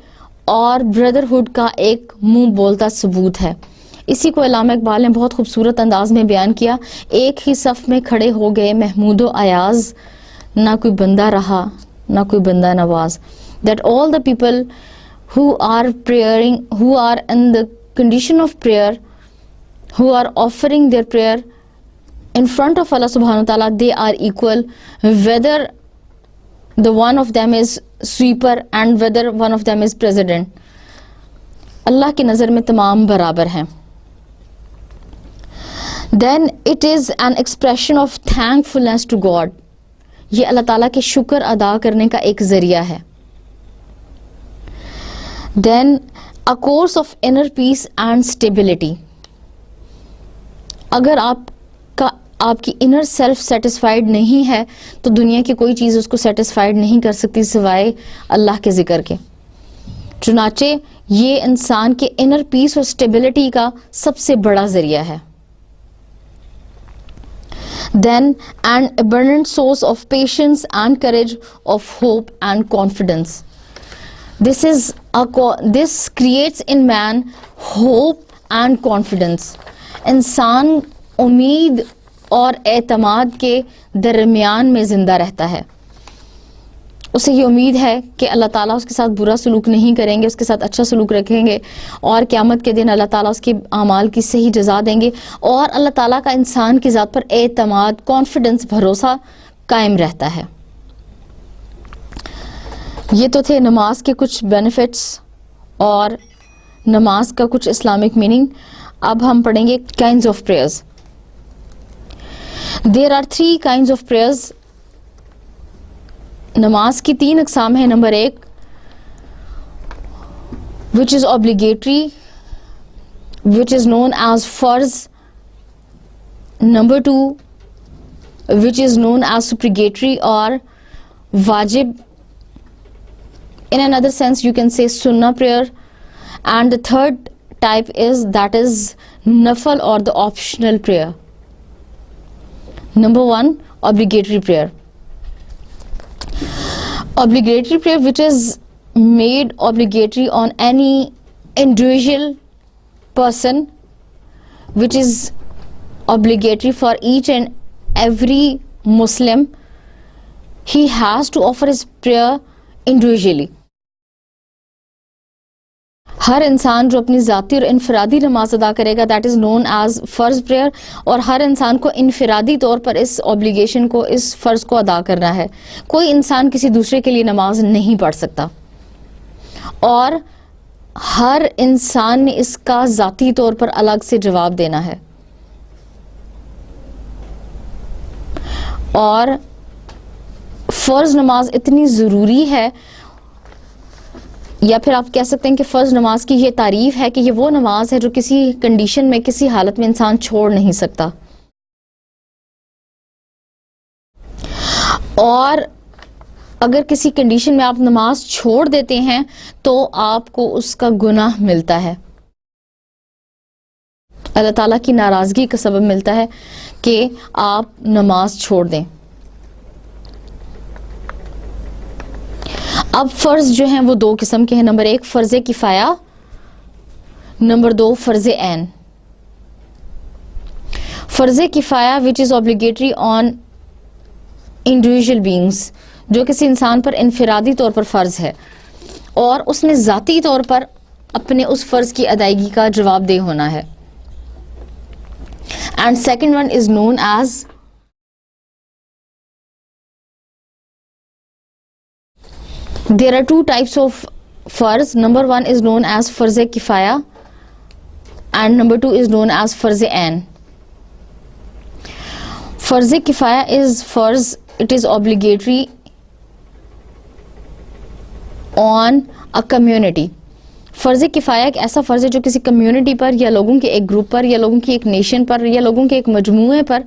اور بردرہڈ کا ایک منہ بولتا ثبوت ہے. اسی کو علامہ اقبال نے بہت خوبصورت انداز میں بیان کیا. ایک ہی صف میں کھڑے ہو گئے محمود و ایاز، نہ کوئی بندہ رہا نہ کوئی بندہ نواز. That all the people who are praying, who are in the condition of prayer, who are offering their prayer in front of Allah subhanahu wa ta'ala, they are equal, whether the one of them is sweeper and whether one of them is president. اللہ کی نظر میں تمام برابر ہیں. Then it is an expression of thankfulness to God. یہ اللہ تعالیٰ کے شکر ادا کرنے کا ایک ذریعہ ہے. Then a course of inner peace and stability. اگر آپ کی انر سیلف سیٹسفائیڈ نہیں ہے تو دنیا کی کوئی چیز اس کو سیٹسفائیڈ نہیں کر سکتی سوائے اللہ کے ذکر کے. چنانچہ یہ انسان کے انر پیس اور اسٹیبلٹی کا سب سے بڑا ذریعہ ہے. Then an abundant source of patience and courage, of hope and confidence. This creates in man hope and confidence. انسان امید اور اعتماد کے درمیان میں زندہ رہتا ہے. اسے یہ امید ہے کہ اللہ تعالیٰ اس کے ساتھ برا سلوک نہیں کریں گے، اس کے ساتھ اچھا سلوک رکھیں گے اور قیامت کے دن اللہ تعالیٰ اس کے اعمال کی صحیح جزا دیں گے، اور اللہ تعالیٰ کا انسان کی ذات پر اعتماد، کانفیڈنس، بھروسہ قائم رہتا ہے. یہ تو تھے نماز کے کچھ بینیفٹس اور نماز کا کچھ اسلامک میننگ. اب ہم پڑھیں گے kinds of prayers. There are 3 kinds of prayers. نماز کی 3 اقسام ہیں. Number 1 which is obligatory, which is known as فرض. Number 2 which is known as supererogatory or wajib. In another sense you can say sunnah prayer. And the third type is nafal or the optional prayer. Number 1, obligatory prayer. Obligatory prayer, which is made obligatory on any individual person, which is obligatory for each and every Muslim. He has to offer his prayer individually. ہر انسان جو اپنی ذاتی اور انفرادی نماز ادا کرے گا that is known as فرض پریئر، اور ہر انسان کو انفرادی طور پر اس اوبلیگیشن کو، اس فرض کو ادا کرنا ہے. کوئی انسان کسی دوسرے کے لیے نماز نہیں پڑھ سکتا، اور ہر انسان نے اس کا ذاتی طور پر الگ سے جواب دینا ہے. اور فرض نماز اتنی ضروری ہے، یا پھر آپ کہہ سکتے ہیں کہ فرض نماز کی یہ تعریف ہے کہ یہ وہ نماز ہے جو کسی کنڈیشن میں، کسی حالت میں انسان چھوڑ نہیں سکتا. اور اگر کسی کنڈیشن میں آپ نماز چھوڑ دیتے ہیں تو آپ کو اس کا گناہ ملتا ہے، اللہ تعالیٰ کی ناراضگی کا سبب ملتا ہے کہ آپ نماز چھوڑ دیں. اب فرض جو ہیں وہ دو قسم کے ہیں. نمبر ایک فرض کفایہ، نمبر دو فرض عین. فرض کفایہ which is obligatory on individual beings، جو کسی انسان پر انفرادی طور پر فرض ہے اور اس نے ذاتی طور پر اپنے اس فرض کی ادائیگی کا جواب دہ ہونا ہے. And second one is known as there are two types of farz. Number one is known as farz kifaya and number two is known as farz ain. Farz kifaya is farz, it is obligatory on a community. فرض کفایہ ایک ایسا فرض ہے جو کسی community پر یا لوگوں کے ایک گروپ پر یا لوگوں کی ایک نیشن پر یا لوگوں کے ایک مجموعے پر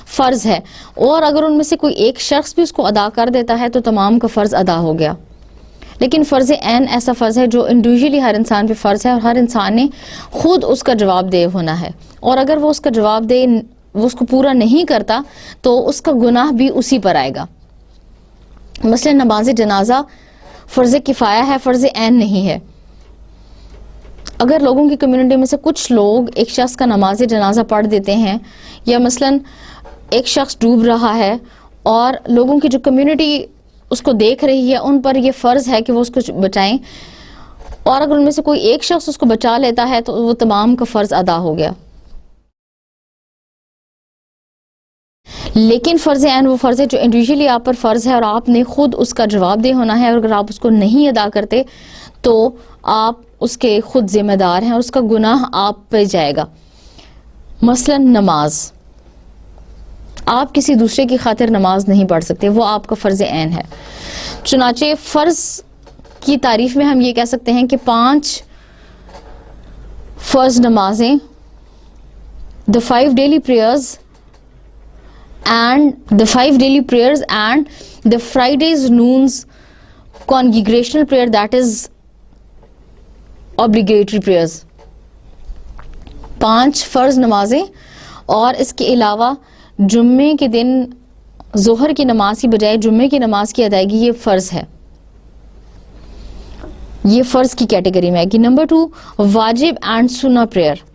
فرض ہے، اور اگر ان میں سے کوئی ایک شخص بھی اس کو ادا کر دیتا ہے تو تمام کا فرض ادا ہو گیا. لیکن فرض عین ایسا فرض ہے جو انڈیویجولی ہر انسان پہ فرض ہے اور ہر انسان نے خود اس کا جواب دہ ہونا ہے، اور اگر وہ اس کا جواب دہ وہ اس کو پورا نہیں کرتا تو اس کا گناہ بھی اسی پر آئے گا. مثلا نماز جنازہ فرض کفایہ ہے، فرض عین نہیں ہے. اگر لوگوں کی کمیونٹی میں سے کچھ لوگ ایک شخص کا نماز جنازہ پڑھ دیتے ہیں، یا مثلا ایک شخص ڈوب رہا ہے اور لوگوں کی جو کمیونٹی اس کو دیکھ رہی ہے ان پر یہ فرض ہے کہ وہ اس کو بچائیں، اور اگر ان میں سے کوئی ایک شخص اس کو بچا لیتا ہے تو وہ تمام کا فرض ادا ہو گیا. لیکن فرض عین وہ فرض ہے جو انڈیویجولی آپ پر فرض ہے اور آپ نے خود اس کا جواب دہ ہونا ہے، اور اگر آپ اس کو نہیں ادا کرتے تو آپ اس کے خود ذمہ دار ہیں اور اس کا گناہ آپ پہ جائے گا. مثلا نماز، آپ کسی دوسرے کی خاطر نماز نہیں پڑھ سکتے، وہ آپ کا فرض عین ہے. چنانچہ فرض کی تعریف میں ہم یہ کہہ سکتے ہیں کہ 5 فرض نمازیں، the 5 daily prayers and the Fridays noons congregational prayer, that is obligatory prayers. 5 فرض نمازیں، اور اس کے علاوہ جمعے کے دن ظہر کی نماز کی بجائے جمعے کی نماز کی ادائیگی یہ فرض ہے، یہ فرض کی کیٹیگری میں ہے. کہ نمبر 2 واجب اینڈ سنہ پریئر.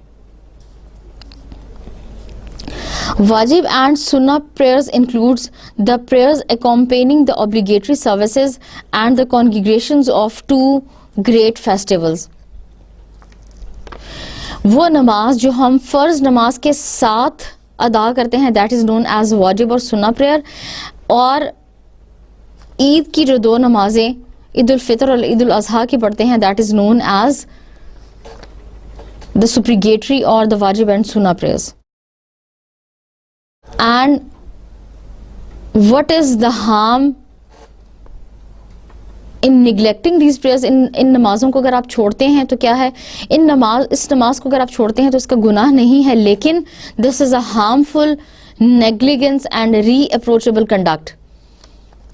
واجب and sunnah prayers includes the prayers accompanying the obligatory services and the congregations of 2 great festivals. وہ نماز جو ہم فرض نماز کے ساتھ ادا کرتے ہیں that is known as واجب اور سنہ prayer، اور عید کی جو 2 نمازیں عید الفطر اور عید الاضحیٰ کی پڑھتے ہیں that is known as the supplicatory or the واجب and sunnah prayers. And what is the harm in neglecting these prayers؟ ان نمازوں کو اگر آپ چھوڑتے ہیں تو کیا ہے؟ اس نماز کو اگر آپ چھوڑتے ہیں تو اس کا گناہ نہیں ہے، لیکن this is a harmful negligence and reapproachable conduct.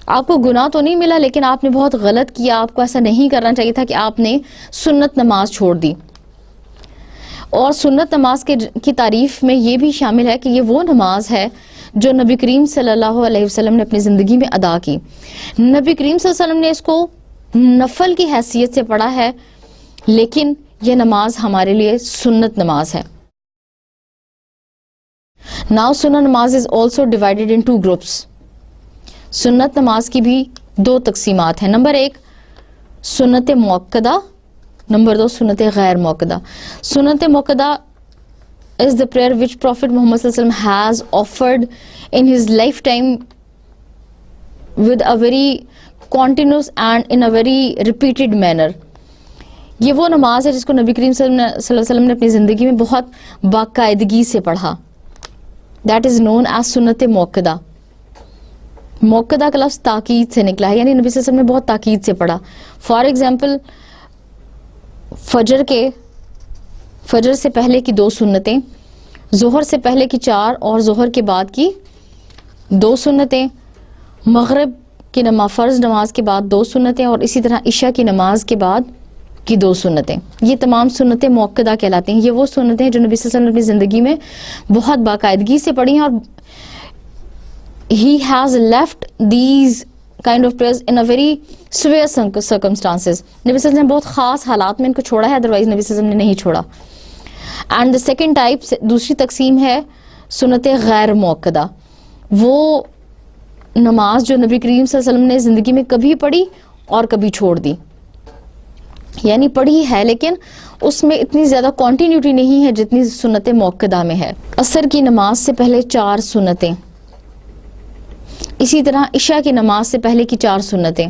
آپ کو گناہ تو نہیں ملا لیکن آپ نے بہت غلط کیا، آپ کو ایسا نہیں کرنا چاہیے تھا کہ آپ نے سنت نماز چھوڑ دی. اور سنت نماز کی تعریف میں یہ بھی شامل ہے کہ یہ وہ نماز ہے جو نبی کریم صلی اللہ علیہ وسلم نے اپنی زندگی میں ادا کی. نبی کریم صلی اللہ علیہ وسلم نے اس کو نفل کی حیثیت سے پڑھا ہے، لیکن یہ نماز ہمارے لیے سنت نماز ہے. Now سنت نماز is also divided in 2 groups. سنت نماز کی بھی 2 تقسیمات ہیں. نمبر 1 سنت موقدہ، نمبر 2 سنت غیر موقدہ. سنت موقدہ is the prayer which Prophet Muhammad sallallahu alaihi wasallam has offered in his lifetime with a very continuous and in a very repeated manner. یہ وہ نماز ہے جس کو نبی کریم صلی اللہ علیہ وسلم نے اپنی زندگی میں بہت باقاعدگی سے پڑھا. That is known as سنت موقدہ. موقدہ کا لفظ تاکید سے نکلا ہے، یعنی نبی صلی اللہ علیہ وسلم نے بہت تاکید سے پڑھا. فار ایگزامپل فجر سے پہلے کی 2 سنتیں، ظہر سے پہلے کی 4 اور ظہر کے بعد کی 2 سنتیں، مغرب کی فرض نماز کے بعد 2 سنتیں، اور اسی طرح عشاء کی نماز کے بعد کی 2 سنتیں. یہ تمام سنتیں موقدہ کہلاتی ہیں. یہ وہ سنتیں ہیں جو نبی صلی اللہ علیہ وسلم نے اپنی زندگی میں بہت باقاعدگی سے پڑھی ہیں، اور he has left these kind of prayers in a very severe circumstances. نبی صلی اللہ علیہ وسلم نے بہت خاص حالات میں ان کو چھوڑا ہے، ادروائز نبی صلی اللہ علیہ وسلم نے نہیں چھوڑا. اینڈ the second type، دوسری تقسیم ہے سنت غیر موقدہ. وہ نماز جو نبی کریم صلی اللہ علیہ وسلم نے زندگی میں کبھی پڑھی اور کبھی چھوڑ دی، یعنی پڑھی ہے لیکن اس میں اتنی زیادہ کنٹینیوٹی نہیں ہے جتنی سنت موقدہ میں ہے. عصر کی نماز سے پہلے 4 سنتیں، اسی طرح عشاء کی نماز سے پہلے کی 4 سنتیں،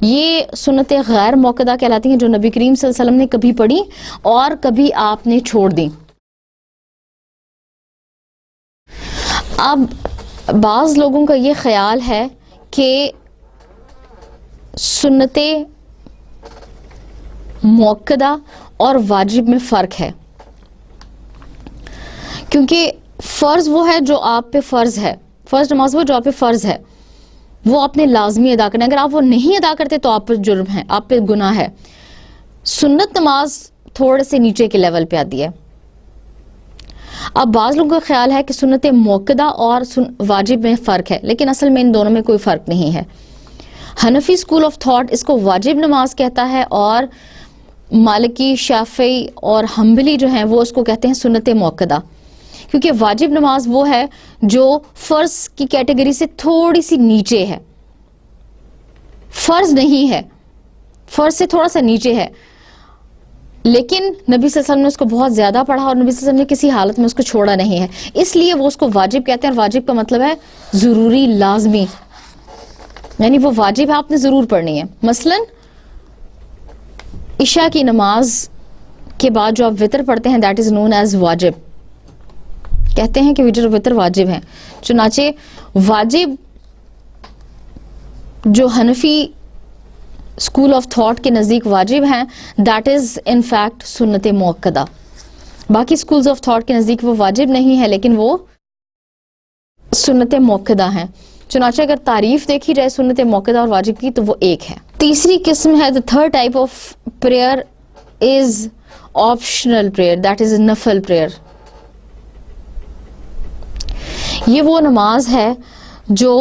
یہ سنتیں غیر موقدہ کہلاتی ہیں جو نبی کریم صلی اللہ علیہ وسلم نے کبھی پڑھی اور کبھی آپ نے چھوڑ دی. اب بعض لوگوں کا یہ خیال ہے کہ سنت موقدہ اور واجب میں فرق ہے، کیونکہ فرض وہ ہے جو آپ پہ فرض ہے، فرض نماز وہ جو آپ پہ فرض ہے، وہ آپ نے لازمی ادا کرنا ہے. اگر آپ وہ نہیں ادا کرتے تو آپ پر جرم ہے، آپ پہ گناہ ہے. سنت نماز تھوڑے سے نیچے کے لیول پہ آتی ہے. اب بعض لوگوں کا خیال ہے کہ سنت موقدہ اور واجب میں فرق ہے، لیکن اصل میں ان دونوں میں کوئی فرق نہیں ہے. حنفی اسکول آف تھاٹ اس کو واجب نماز کہتا ہے، اور مالکی، شافعی اور حنبلی جو ہیں وہ اس کو کہتے ہیں سنت موقدہ، کیونکہ واجب نماز وہ ہے جو فرض کی کیٹیگری سے تھوڑی سی نیچے ہے، فرض نہیں ہے، فرض سے تھوڑا سا نیچے ہے، لیکن نبی صلی اللہ علیہ وسلم نے اس کو بہت زیادہ پڑھا اور نبی صلی اللہ علیہ وسلم نے کسی حالت میں اس کو چھوڑا نہیں ہے، اس لیے وہ اس کو واجب کہتے ہیں. اور واجب کا مطلب ہے ضروری، لازمی، یعنی وہ واجب ہے، آپ نے ضرور پڑھنی ہے. مثلا عشاء کی نماز کے بعد جو آپ وطر پڑھتے ہیں دیٹ از نون ایز واجب، کہتے ہیں کہ وطر واجب ہیں. چنانچہ واجب جو حنفی اسکول آف تھاٹ کے نزدیک واجب ہیں دیٹ از ان فیکٹ سنت موقدہ. باقی اسکولز آف تھاٹ کے نزدیک وہ واجب نہیں ہے لیکن وہ سنت موقدہ ہیں. چنانچہ اگر تعریف دیکھی جائے سنت موقدہ اور واجب کی تو وہ ایک ہے. تیسری قسم ہے the third type of prayer is optional prayer, that is نفل prayer. یہ وہ نماز ہے جو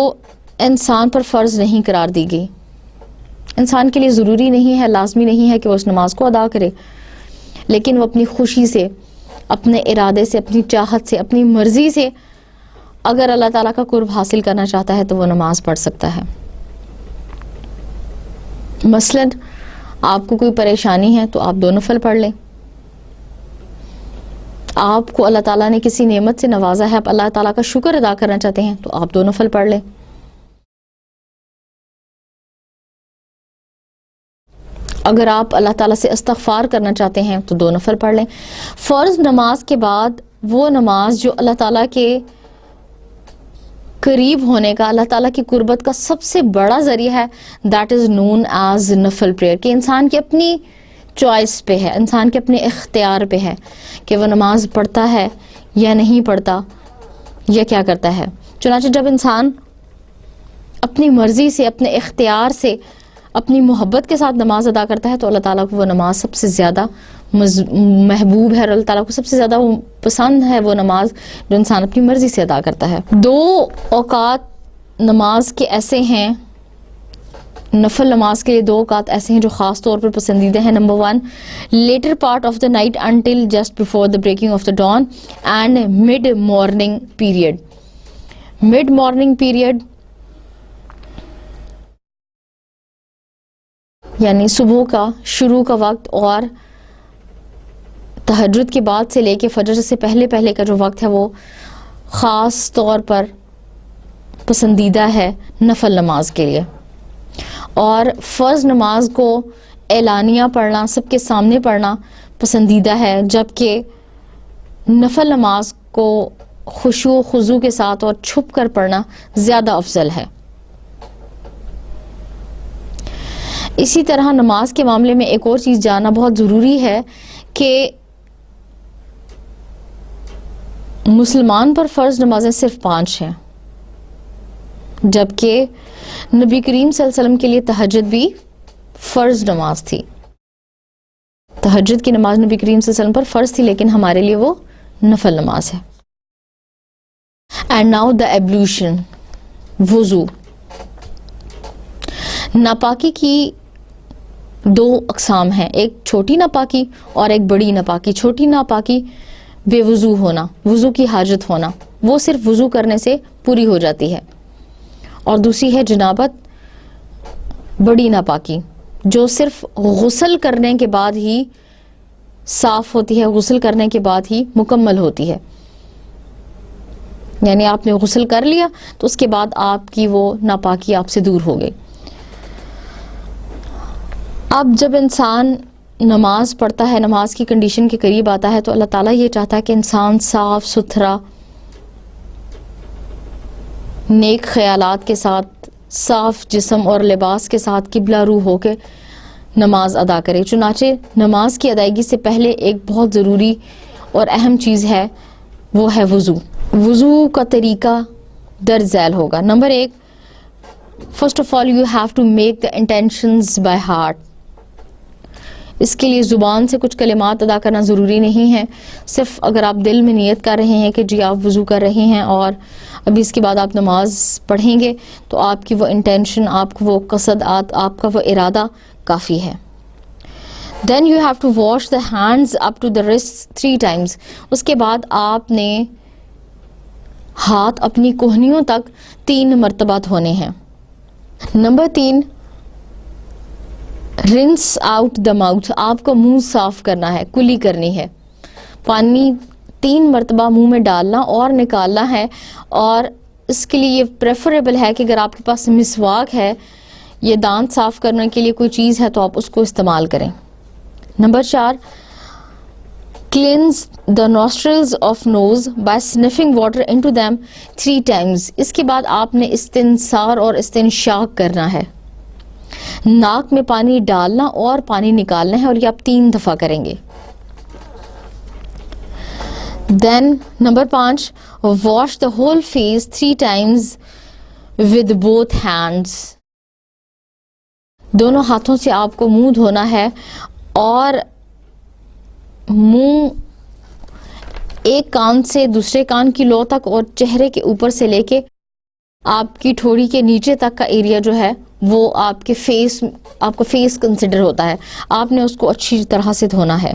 انسان پر فرض نہیں قرار دی گئی، انسان کے لیے ضروری نہیں ہے، لازمی نہیں ہے کہ وہ اس نماز کو ادا کرے، لیکن وہ اپنی خوشی سے، اپنے ارادے سے، اپنی چاہت سے، اپنی مرضی سے اگر اللہ تعالیٰ کا قرب حاصل کرنا چاہتا ہے تو وہ نماز پڑھ سکتا ہے. مثلا آپ کو کوئی پریشانی ہے تو آپ 2 نفل پڑھ لیں. آپ کو اللہ تعالیٰ نے کسی نعمت سے نوازا ہے، آپ اللہ تعالیٰ کا شکر ادا کرنا چاہتے ہیں تو آپ 2 نفل پڑھ لیں. اگر آپ اللہ تعالیٰ سے استغفار کرنا چاہتے ہیں تو 2 نفل پڑھ لیں. فرض نماز کے بعد وہ نماز جو اللہ تعالیٰ کے قریب ہونے کا، اللہ تعالیٰ کی قربت کا سب سے بڑا ذریعہ ہے دیٹ از نون ایز نفل پریئر، کہ انسان کی اپنی چوائس پہ ہے، انسان کے اپنے اختیار پہ ہے کہ وہ نماز پڑھتا ہے یا نہیں پڑھتا یا کیا کرتا ہے. چنانچہ جب انسان اپنی مرضی سے، اپنے اختیار سے، اپنی محبت کے ساتھ نماز ادا کرتا ہے تو اللہ تعالیٰ کو وہ نماز سب سے زیادہ محبوب ہے، اور اللہ تعالیٰ کو سب سے زیادہ پسند ہے وہ نماز جو انسان اپنی مرضی سے ادا کرتا ہے. 2 اوقات نماز کے ایسے ہیں، نفل نماز کے لیے 2 اوقات ایسے ہیں جو خاص طور پر پسندیدہ ہیں. Number 1 later part of the night until just before the breaking of the dawn and mid morning period. Mid morning period یعنی صبح کا شروع کا وقت، اور تہجد کے بعد سے لے کے فجر سے پہلے کا جو وقت ہے وہ خاص طور پر پسندیدہ ہے نفل نماز کے لیے. اور فرض نماز کو اعلانیہ پڑھنا، سب کے سامنے پڑھنا پسندیدہ ہے، جبکہ نفل نماز کو خشوع و خضوع کے ساتھ اور چھپ کر پڑھنا زیادہ افضل ہے. اسی طرح نماز کے معاملے میں ایک اور چیز جاننا بہت ضروری ہے کہ مسلمان پر فرض نمازیں صرف 5 ہیں، جبکہ نبی کریم صلی اللہ علیہ وسلم کے لیے تہجد بھی فرض نماز تھی. تہجد کی نماز نبی کریم صلی اللہ علیہ وسلم پر فرض تھی، لیکن ہمارے لیے وہ نفل نماز ہے. اینڈ ناؤ دا ایبلیوشن، وضو. ناپاکی کی 2 اقسام ہیں، ایک چھوٹی ناپاکی اور ایک بڑی ناپاکی. چھوٹی ناپاکی بے وضو ہونا، وضو کی حاجت ہونا، وہ صرف وضو کرنے سے پوری ہو جاتی ہے. اور دوسری ہے جنابت، بڑی ناپاکی، جو صرف غسل کرنے کے بعد ہی صاف ہوتی ہے، غسل کرنے کے بعد ہی مکمل ہوتی ہے. یعنی آپ نے غسل کر لیا تو اس کے بعد آپ کی وہ ناپاکی آپ سے دور ہو گئی. اب جب انسان نماز پڑھتا ہے، نماز کی کنڈیشن کے قریب آتا ہے، تو اللہ تعالیٰ یہ چاہتا ہے کہ انسان صاف ستھرا، نیک خیالات کے ساتھ، صاف جسم اور لباس کے ساتھ قبلہ رو ہو کے نماز ادا کرے. چنانچہ نماز کی ادائیگی سے پہلے ایک بہت ضروری اور اہم چیز ہے، وہ ہے وضو. وضو کا طریقہ درج ذیل ہوگا. Number 1، first of all you have to make the intentions by heart. اس کے لیے زبان سے کچھ کلمات ادا کرنا ضروری نہیں ہے، صرف اگر آپ دل میں نیت کر رہے ہیں کہ جی آپ وضو کر رہے ہیں اور ابھی اس کے بعد آپ نماز پڑھیں گے، تو آپ کی وہ انٹینشن، آپ کو وہ قصد، آپ کا وہ ارادہ کافی ہے. Then you have to wash the hands up to the wrists 3 times. اس کے بعد آپ نے ہاتھ اپنی کوہنیوں تک 3 مرتبہ دھونے ہیں. Number 3، runs out the mouth. آپ کو منہ صاف کرنا ہے، کلی کرنی ہے. پانی 3 مرتبہ منہ میں ڈالنا اور نکالنا ہے. اور اس کے لیے یہ پریفریبل ہے کہ اگر آپ کے پاس مسواک ہے، یہ دانت صاف کرنے کے لیے کوئی چیز ہے، تو آپ اس کو استعمال کریں. Number 4، cleanse the nostrils of nose by sniffing water into them 3 times. اس کے بعد آپ نے استنثار اور استنشاق کرنا ہے. ناک میں پانی ڈالنا اور پانی نکالنا ہے، اور یہ آپ 3 دفعہ کریں گے. Then number 5، wash the whole face 3 times with both hands. دونوں ہاتھوں سے آپ کو منہ دھونا ہے، اور منہ ایک کان سے دوسرے کان کی لو تک اور چہرے کے اوپر سے لے کے آپ کی ٹھوڑی کے نیچے تک کا ایریا جو ہے وہ آپ کا فیس کنسیڈر ہوتا ہے. آپ نے اس کو اچھی طرح سے دھونا ہے.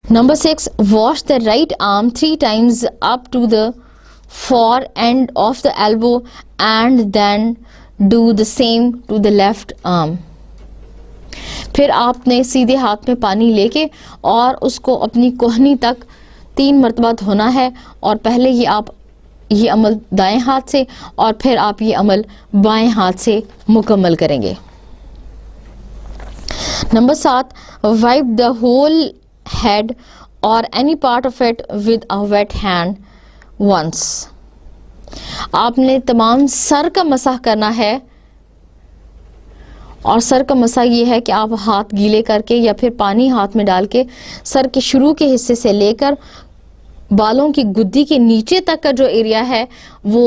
Number 6، wash the right arm 3 times up to the far end of the elbow and then do the same to the left arm. پھر آپ نے سیدھے ہاتھ میں پانی لے کے اور اس کو اپنی کوہنی تک 3 مرتبہ دھونا ہے، اور پہلے یہ عمل دائیں ہاتھ سے اور پھر آپ یہ عمل بائیں ہاتھ سے مکمل کریں گے. Number 7، wipe the whole head or any part of it with a wet hand once. آپ نے تمام سر کا مسح کرنا ہے، اور سر کا مسح یہ ہے کہ آپ ہاتھ گیلے کر کے یا پھر پانی ہاتھ میں ڈال کے سر کے شروع کے حصے سے لے کر بالوں کی گدی کے نیچے تک کا جو ایریا ہے وہ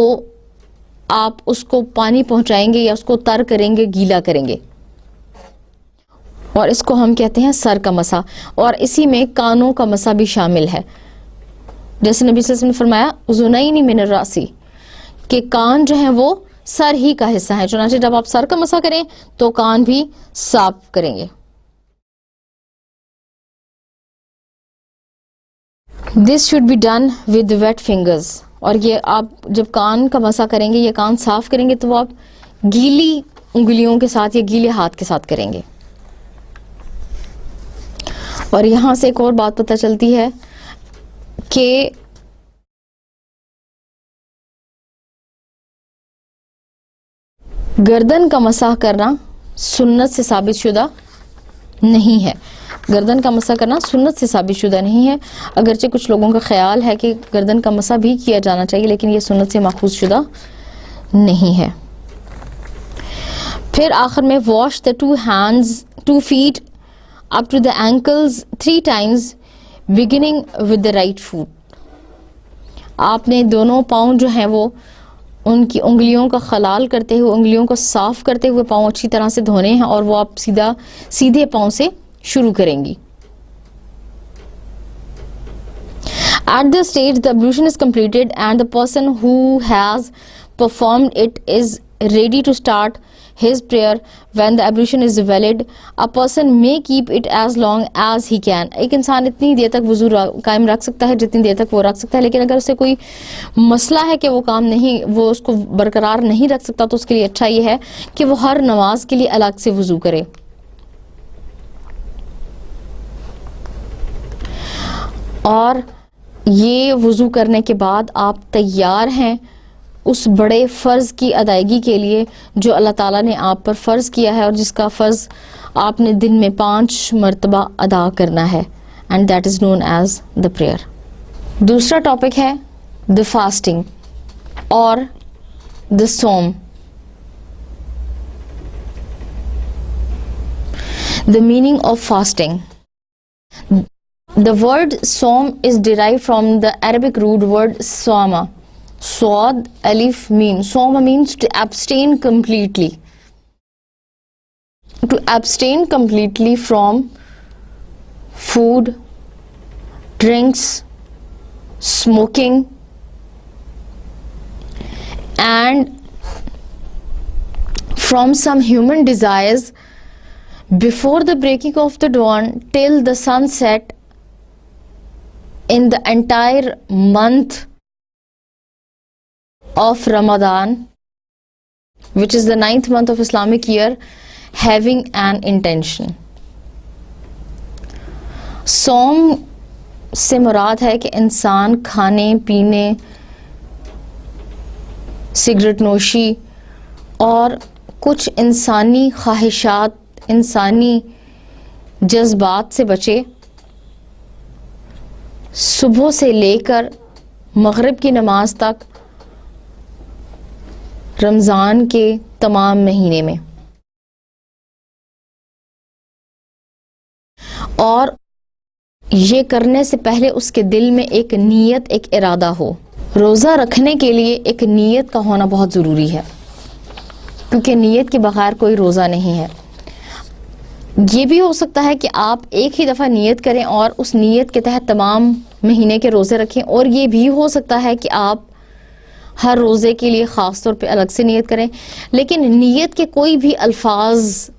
آپ اس کو پانی پہنچائیں گے یا اس کو تر کریں گے، گیلا کریں گے، اور اس کو ہم کہتے ہیں سر کا مسح. اور اسی میں کانوں کا مسح بھی شامل ہے، جیسے نبی صلی اللہ علیہ وسلم نے فرمایا اذنین من الراس، کہ کان جو ہیں وہ سر ہی کا حصہ ہے. چنانچہ جب آپ سر کا مسح کریں تو کان بھی صاف کریں گے. This should be done with wet fingers. اور یہ آپ جب کان کا مسح کریں گے، یہ کان صاف کریں گے، تو وہ آپ گیلی انگلیوں کے ساتھ یا گیلے ہاتھ کے ساتھ کریں گے. اور یہاں سے ایک اور بات پتہ چلتی ہے کہ گردن کا مسح کرنا سنت سے ثابت شدہ نہیں ہے. گردن کا مسح کرنا سنت سے ثابت شدہ نہیں ہے، اگرچہ کچھ لوگوں کا خیال ہے کہ گردن کا مسح بھی کیا جانا چاہیے، لیکن یہ سنت سے ماخوذ شدہ نہیں ہے. پھر آخر میں wash the 2 feet up to the ankles 3 times beginning with the right foot. آپ نے دونوں پاؤں جو ہیں وہ ان کی انگلیوں کا خلال کرتے ہوئے, انگلیوں کو صاف کرتے ہوئے پاؤں اچھی طرح سے دھونے ہیں, اور وہ آپ سیدھے پاؤں سے شروع کریں گی. At this stage the ablution is completed and the person who has performed it is ready to start his prayer. When the ablution is valid, a person may keep it as long as he can. ایک انسان اتنی دیر تک وضو قائم رکھ سکتا ہے جتنی دیر تک وہ رکھ سکتا ہے, لیکن اگر اسے کوئی مسئلہ ہے کہ وہ کام نہیں, وہ اس کو برقرار نہیں رکھ سکتا, تو اس کے لیے اچھا یہ ہے کہ وہ ہر نماز کے لیے الگ سے وضو کرے. اور یہ وضو کرنے کے بعد آپ تیار ہیں اس بڑے فرض کی ادائیگی کے لیے جو اللہ تعالیٰ نے آپ پر فرض کیا ہے, اور جس کا فرض آپ نے دن میں 5 مرتبہ ادا کرنا ہے, and that is known as the prayer. دوسرا ٹاپک ہے دا فاسٹنگ اور دا صوم. The meaning of fasting. The word Sawm is derived from the Arabic root word Sawma. Swad, Alif, Mim. Sawma means to abstain completely. To abstain completely from food, drinks, smoking, and from some human desires before the breaking of the dawn till the sunset in the entire month of Ramadan, which is the 9th month of Islamic year, having an intention. صوم سے مراد ہے کہ انسان کھانے پینے, cigarette نوشی اور کچھ انسانی خواہشات, انسانی جذبات سے بچے, صبح سے لے کر مغرب کی نماز تک رمضان کے تمام مہینے میں, اور یہ کرنے سے پہلے اس کے دل میں ایک نیت, ایک ارادہ ہو. روزہ رکھنے کے لیے ایک نیت کا ہونا بہت ضروری ہے, کیونکہ نیت کے بغیر کوئی روزہ نہیں ہے. یہ بھی ہو سکتا ہے کہ آپ ایک ہی دفعہ نیت کریں اور اس نیت کے تحت تمام مہینے کے روزے رکھیں, اور یہ بھی ہو سکتا ہے کہ آپ ہر روزے کے لیے خاص طور پہ الگ سے نیت کریں. لیکن نیت کے کوئی بھی الفاظ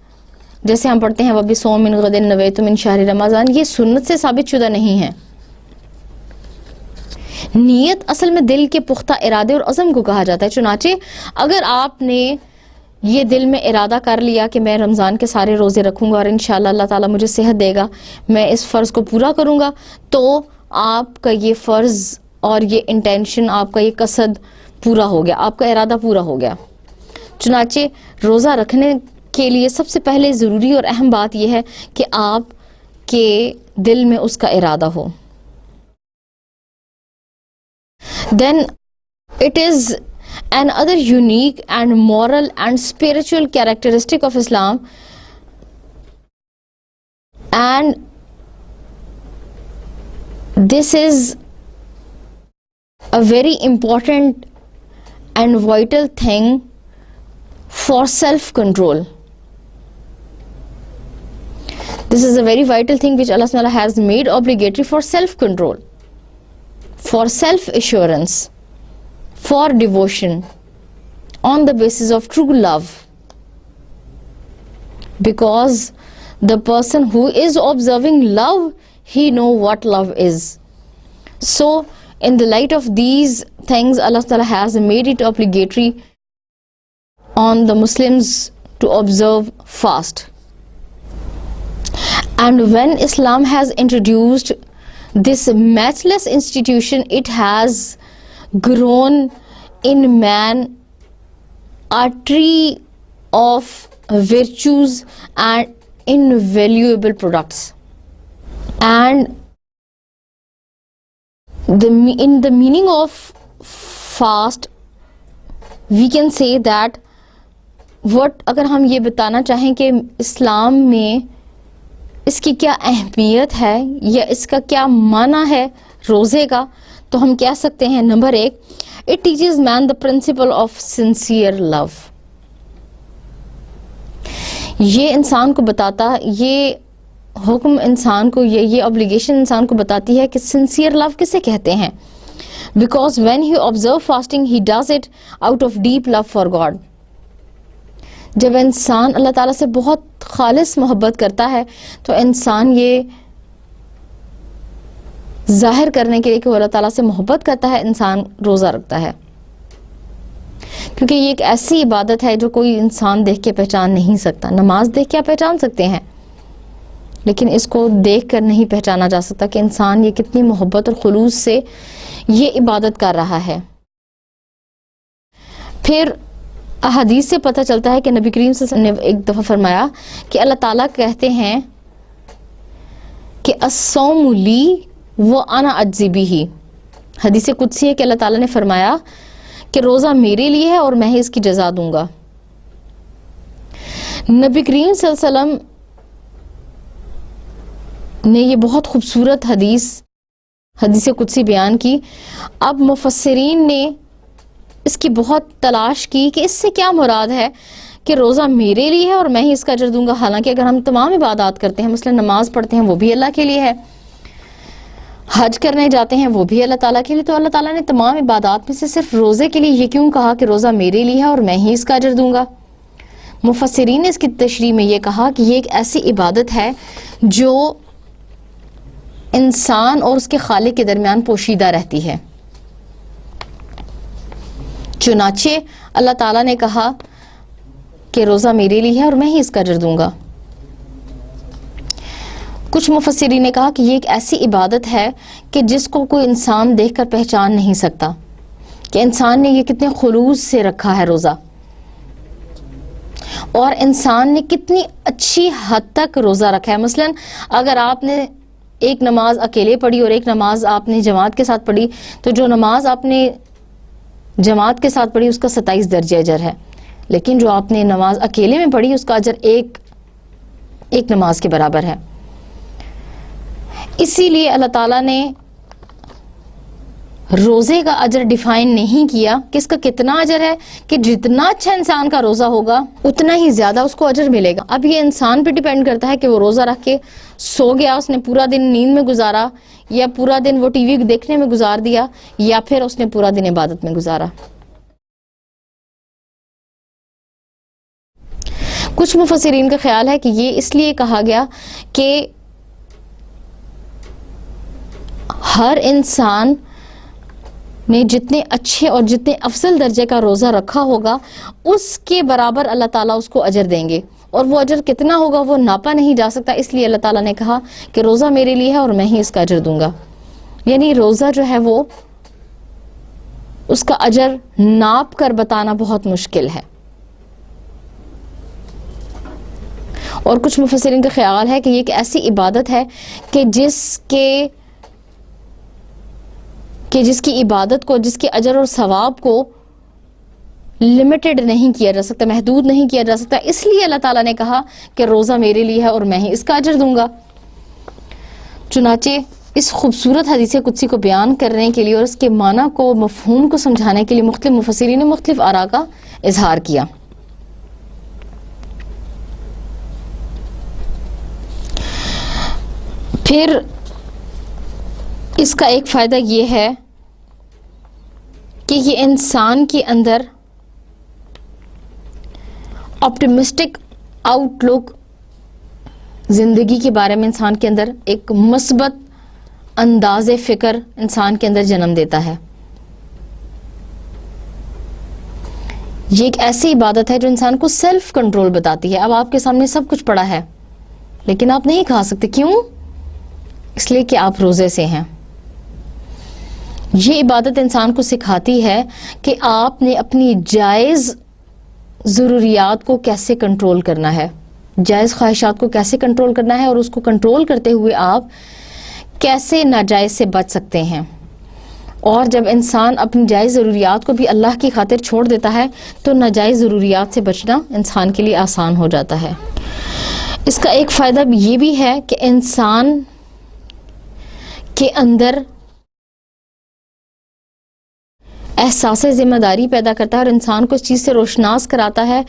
جیسے ہم پڑھتے ہیں وَبِ صَوْمٍ غَدٍ نَوَيْتُ مِنْ شَهْرِ رمضان, یہ سنت سے ثابت شدہ نہیں ہے. نیت اصل میں دل کے پختہ ارادے اور عزم کو کہا جاتا ہے. چنانچہ اگر آپ نے یہ دل میں ارادہ کر لیا کہ میں رمضان کے سارے روزے رکھوں گا اور انشاءاللہ اللہ تعالیٰ مجھے صحت دے گا, میں اس فرض کو پورا کروں گا, تو آپ کا یہ فرض اور یہ انٹینشن, آپ کا یہ قصد پورا ہو گیا, آپ کا ارادہ پورا ہو گیا. چنانچہ روزہ رکھنے کے لیے سب سے پہلے ضروری اور اہم بات یہ ہے کہ آپ کے دل میں اس کا ارادہ ہو. Then it is another unique and moral and spiritual characteristic of Islam, and this is a very important and vital thing for self-control. This is a very vital thing which Allah Subhanahu wa Ta'ala has made obligatory for self-control, for self-assurance, for devotion on the basis of true love. Because the person who is observing love, he know what love is. So in the light of these things, Allah Ta'ala has made it obligatory on the Muslims to observe fast. And when Islam has introduced this matchless institution, it has grown in man a tree of virtues and invaluable products. And in the meaning of fast, we can say that اگر ہم یہ بتانا چاہیں کہ اسلام میں اس کی کیا اہمیت ہے یا اس کا کیا معنی ہے روزے کا، تو ہم کہہ سکتے ہیں number 1، it teaches man the principle of sincere love. یہ انسان کو بتاتا، یہ حکم انسان کو، یہ obligation انسان کو بتاتی ہے کہ سنسیئر لو کسے کہتے ہیں. Because when he observe fasting he does it out of deep love for God. جب انسان اللہ تعالیٰ سے بہت خالص محبت کرتا ہے تو انسان یہ ظاہر کرنے کے لیے کہ وہ اللہ تعالیٰ سے محبت کرتا ہے، انسان روزہ رکھتا ہے. کیونکہ یہ ایک ایسی عبادت ہے جو کوئی انسان دیکھ کے پہچان نہیں سکتا. نماز دیکھ کے آپ پہچان سکتے ہیں، لیکن اس کو دیکھ کر نہیں پہچانا جا سکتا کہ انسان یہ کتنی محبت اور خلوص سے یہ عبادت کر رہا ہے. پھر احادیث سے پتہ چلتا ہے کہ نبی کریم صلی اللہ علیہ وسلم نے ایک دفعہ فرمایا کہ اللہ تعالیٰ کہتے ہیں کہ الصوم لی وانا اجزی بہ. حدیث قدسی ہے کہ اللہ تعالیٰ نے فرمایا کہ روزہ میرے لیے ہے اور میں ہی اس کی جزا دوں گا. نبی کریم صلی اللہ علیہ وسلم نے یہ بہت خوبصورت حدیث قدسی بیان کی. اب مفسرین نے اس کی بہت تلاش کی کہ اس سے کیا مراد ہے کہ روزہ میرے لیے ہے اور میں ہی اس کا اجر دوں گا. حالانکہ اگر ہم تمام عبادات کرتے ہیں، مثلا نماز پڑھتے ہیں، وہ بھی اللہ کے لیے ہے، حج کرنے جاتے ہیں وہ بھی اللہ تعالیٰ کے لیے، تو اللہ تعالیٰ نے تمام عبادات میں سے صرف روزے کے لیے یہ کیوں کہا کہ روزہ میرے لیے ہے اور میں ہی اس کا اجر دوں گا؟ مفسرین نے اس کی تشریح میں یہ کہا کہ یہ ایک ایسی عبادت ہے جو انسان اور اس کے خالق کے درمیان پوشیدہ رہتی ہے. چنانچہ اللہ تعالیٰ نے کہا کہ روزہ میرے لیے ہے اور میں ہی اس کا اجر دوں گا. کچھ مفسرین نے کہا کہ یہ ایک ایسی عبادت ہے کہ جس کو کوئی انسان دیکھ کر پہچان نہیں سکتا کہ انسان نے یہ کتنے خلوص سے رکھا ہے روزہ، اور انسان نے کتنی اچھی حد تک روزہ رکھا ہے. مثلا اگر آپ نے ایک نماز اکیلے پڑھی اور ایک نماز آپ نے جماعت کے ساتھ پڑھی، تو جو نماز آپ نے جماعت کے ساتھ پڑھی اس کا 27 درجہ اجر ہے، لیکن جو آپ نے نماز اکیلے میں پڑھی اس کا اجر ایک نماز کے برابر ہے. اسی لیے اللہ تعالیٰ نے روزے کا اجر ڈیفائن نہیں کیا کہ اس کا کتنا اجر ہے، کہ جتنا اچھا انسان کا روزہ ہوگا اتنا ہی زیادہ اس کو اجر ملے گا. اب یہ انسان پہ ڈیپینڈ کرتا ہے کہ وہ روزہ رکھ کے سو گیا، اس نے پورا دن نیند میں گزارا، یا پورا دن وہ ٹی وی دیکھنے میں گزار دیا، یا پھر اس نے پورا دن عبادت میں گزارا. کچھ مفسرین کا خیال ہے کہ یہ اس لیے کہا گیا کہ ہر انسان نے جتنے اچھے اور جتنے افضل درجے کا روزہ رکھا ہوگا اس کے برابر اللہ تعالیٰ اس کو اجر دیں گے، اور وہ اجر کتنا ہوگا وہ ناپا نہیں جا سکتا. اس لیے اللہ تعالیٰ نے کہا کہ روزہ میرے لیے ہے اور میں ہی اس کا اجر دوں گا. یعنی روزہ جو ہے وہ اس کا اجر ناپ کر بتانا بہت مشکل ہے. اور کچھ مفسرین کا خیال ہے کہ یہ ایک ایسی عبادت ہے کہ جس کی عبادت کو، جس کے اجر اور ثواب کو لمیٹڈ نہیں کیا جا سکتا، محدود نہیں کیا جا سکتا. اس لیے اللہ تعالیٰ نے کہا کہ روزہ میرے لیے ہے اور میں ہی اس کا اجر دوں گا. چنانچہ اس خوبصورت حدیث قدسی کو بیان کرنے کے لیے اور اس کے معنی کو، مفہوم کو سمجھانے کے لیے مختلف مفسرین نے مختلف آراء کا اظہار کیا. پھر اس کا ایک فائدہ یہ ہے کہ یہ انسان کے اندر آپٹیمسٹک آؤٹ لک، زندگی کے بارے میں انسان کے اندر ایک مثبت انداز فکر انسان کے اندر جنم دیتا ہے. یہ ایک ایسی عبادت ہے جو انسان کو سیلف کنٹرول بتاتی ہے. اب آپ کے سامنے سب کچھ پڑا ہے لیکن آپ نہیں کھا سکتے. کیوں؟ اس لیے کہ آپ روزے سے ہیں. یہ عبادت انسان کو سکھاتی ہے کہ آپ نے اپنی جائز ضروریات کو کیسے کنٹرول کرنا ہے، جائز خواہشات کو کیسے کنٹرول کرنا ہے، اور اس کو کنٹرول کرتے ہوئے آپ کیسے ناجائز سے بچ سکتے ہیں. اور جب انسان اپنی جائز ضروریات کو بھی اللہ کی خاطر چھوڑ دیتا ہے تو ناجائز ضروریات سے بچنا انسان کے لیے آسان ہو جاتا ہے. اس کا ایک فائدہ یہ بھی ہے کہ انسان کے اندر احساس ذمہ داری پیدا کرتا ہے اور انسان کو اس چیز سے روشناس کراتا ہے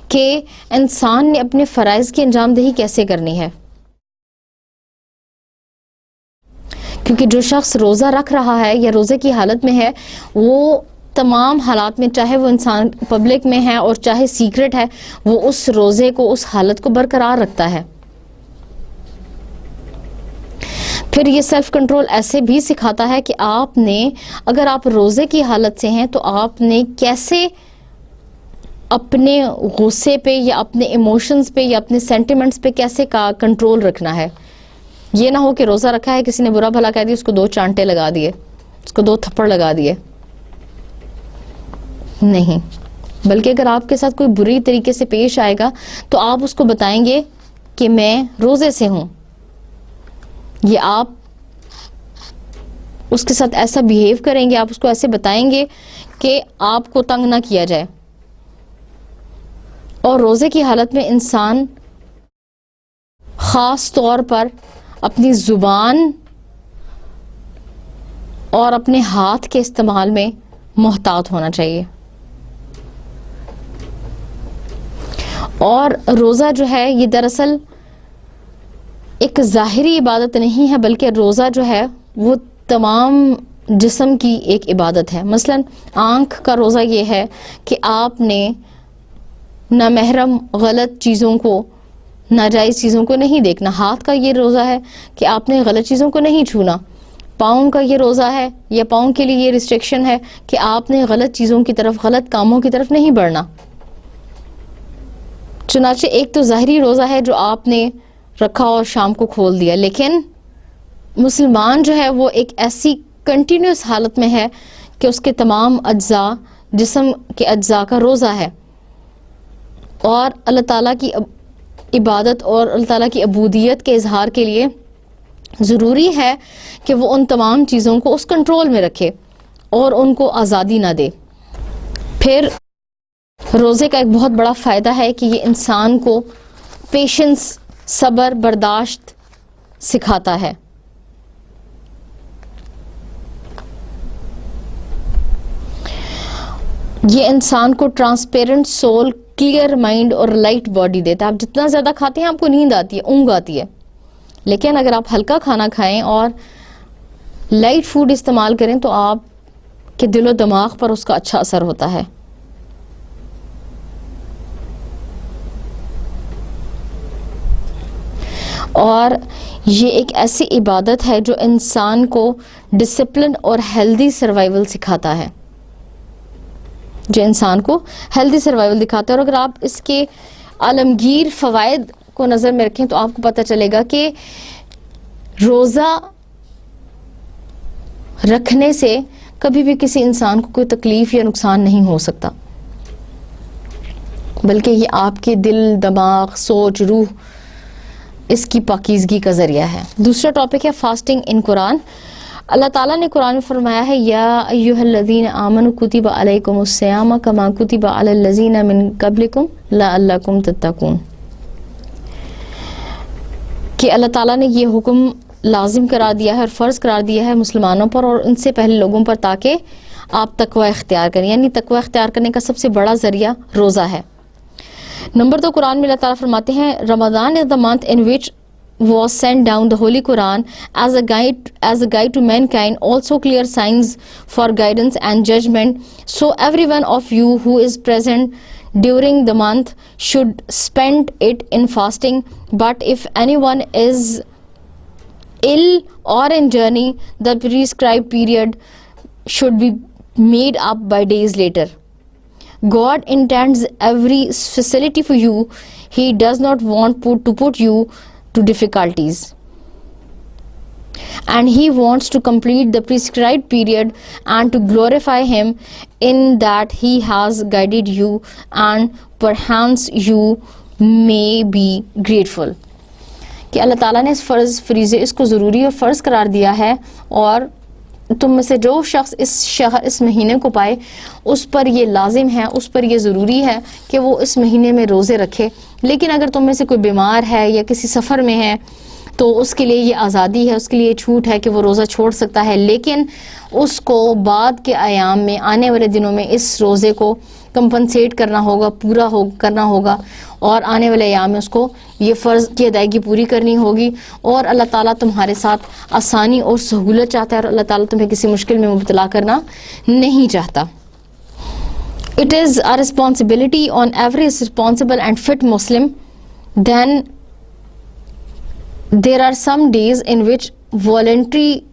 کہ انسان نے اپنے فرائض کی انجام دہی کیسے کرنی ہے. کیونکہ جو شخص روزہ رکھ رہا ہے یا روزے کی حالت میں ہے وہ تمام حالات میں, چاہے وہ انسان پبلک میں ہے اور چاہے سیکرٹ ہے, وہ اس روزے کو, اس حالت کو برقرار رکھتا ہے. پھر یہ سیلف کنٹرول ایسے بھی سکھاتا ہے کہ آپ نے, اگر آپ روزے کی حالت سے ہیں تو آپ نے کیسے اپنے غصے پہ یا اپنے ایموشنز پہ یا اپنے سینٹیمنٹس پہ کیسے کنٹرول رکھنا ہے. یہ نہ ہو کہ روزہ رکھا ہے, کسی نے برا بھلا کہہ دیا, اس کو 2 چانٹے لگا دیے, اس کو 2 تھپڑ لگا دیے. نہیں, بلکہ اگر آپ کے ساتھ کوئی بری طریقے سے پیش آئے گا تو آپ اس کو بتائیں گے کہ میں روزے سے ہوں. یہ آپ اس کے ساتھ ایسا بیہیو کریں گے, آپ اس کو ایسے بتائیں گے کہ آپ کو تنگ نہ کیا جائے. اور روزے کی حالت میں انسان خاص طور پر اپنی زبان اور اپنے ہاتھ کے استعمال میں محتاط ہونا چاہیے. اور روزہ جو ہے یہ دراصل ایک ظاہری عبادت نہیں ہے, بلکہ روزہ جو ہے وہ تمام جسم کی ایک عبادت ہے. مثلا آنکھ کا روزہ یہ ہے کہ آپ نے نامحرم غلط چیزوں کو, ناجائز چیزوں کو نہیں دیکھنا. ہاتھ کا یہ روزہ ہے کہ آپ نے غلط چیزوں کو نہیں چھونا. پاؤں کا یہ روزہ ہے یا پاؤں کے لیے یہ ریسٹرکشن ہے کہ آپ نے غلط چیزوں کی طرف, غلط کاموں کی طرف نہیں بڑھنا. چنانچہ ایک تو ظاہری روزہ ہے جو آپ نے رکھا اور شام کو کھول دیا, لیکن مسلمان جو ہے وہ ایک ایسی کنٹینیوس حالت میں ہے کہ اس کے تمام اجزاء, جسم کے اجزاء کا روزہ ہے. اور اللہ تعالیٰ کی عبادت اور اللہ تعالیٰ کی عبودیت کے اظہار کے لیے ضروری ہے کہ وہ ان تمام چیزوں کو اس کنٹرول میں رکھے اور ان کو آزادی نہ دے. پھر روزے کا ایک بہت بڑا فائدہ ہے کہ یہ انسان کو پیشنس, صبر, برداشت سکھاتا ہے. یہ انسان کو ٹرانسپیرنٹ سول, کلیئر مائنڈ اور لائٹ باڈی دیتا ہے. آپ جتنا زیادہ کھاتے ہیں آپ کو نیند آتی ہے, اونگ آتی ہے, لیکن اگر آپ ہلکا کھانا کھائیں اور لائٹ فوڈ استعمال کریں تو آپ کے دل و دماغ پر اس کا اچھا اثر ہوتا ہے. اور یہ ایک ایسی عبادت ہے جو انسان کو ڈسپلن اور ہیلدی سروائیول سکھاتا ہے, جو انسان کو ہیلدی سروائیول دکھاتا ہے. اور اگر آپ اس کے عالمگیر فوائد کو نظر میں رکھیں تو آپ کو پتہ چلے گا کہ روزہ رکھنے سے کبھی بھی کسی انسان کو کوئی تکلیف یا نقصان نہیں ہو سکتا, بلکہ یہ آپ کے دل, دماغ, سوچ, روح, اس کی پاکیزگی کا ذریعہ ہے. دوسرا ٹاپک ہے فاسٹنگ ان قرآن. اللہ تعالیٰ نے قرآن میں فرمایا ہے یا ایھا الذین آمنوا کتب علیکم الصیام کما کتب علی الذین من قبلکم لعلکم تتقون, کہ اللہ تعالیٰ نے یہ حکم لازم قرار دیا ہے اور فرض قرار دیا ہے مسلمانوں پر اور ان سے پہلے لوگوں پر تاکہ آپ تقوی اختیار کریں. یعنی تقوی اختیار کرنے کا سب سے بڑا ذریعہ روزہ ہے. نمبر 2, قرآن میں اللہ تعالیٰ فرماتے ہیں رمضان is the month in which was sent down the Holy Quran as a guide to mankind, also clear signs for guidance and judgment. So every one of you who is present during the month should spend it in fasting. But if anyone is ill or in journey, the prescribed period should be made up by days later. God intends every facility for you. He does not want to put you to difficulties. And He wants to complete the prescribed period and to glorify Him in that He has guided you and perhaps you may be grateful. کہ اللہ تعالیٰ نے اس فریضے اس کو ضروری اور فرض قرار دیا ہے اور تم میں سے جو شخص اس مہینے کو پائے اس پر یہ لازم ہے, اس پر یہ ضروری ہے کہ وہ اس مہینے میں روزے رکھے. لیکن اگر تم میں سے کوئی بیمار ہے یا کسی سفر میں ہے تو اس کے لیے یہ آزادی ہے, اس کے لیے یہ چھوٹ ہے کہ وہ روزہ چھوڑ سکتا ہے, لیکن اس کو بعد کے ایام میں, آنے والے دنوں میں اس روزے کو کمپنسیٹ کرنا ہوگا, پورا کرنا ہوگا, اور آنے والے ایام میں اس کو یہ فرض کی ادائیگی پوری کرنی ہوگی. اور اللہ تعالیٰ تمہارے ساتھ آسانی اور سہولت چاہتا ہے, اور اللہ تعالیٰ تمہیں کسی مشکل میں مبتلا کرنا نہیں چاہتا. It is a responsibility on every responsible and fit Muslim. Then there are some days in which voluntary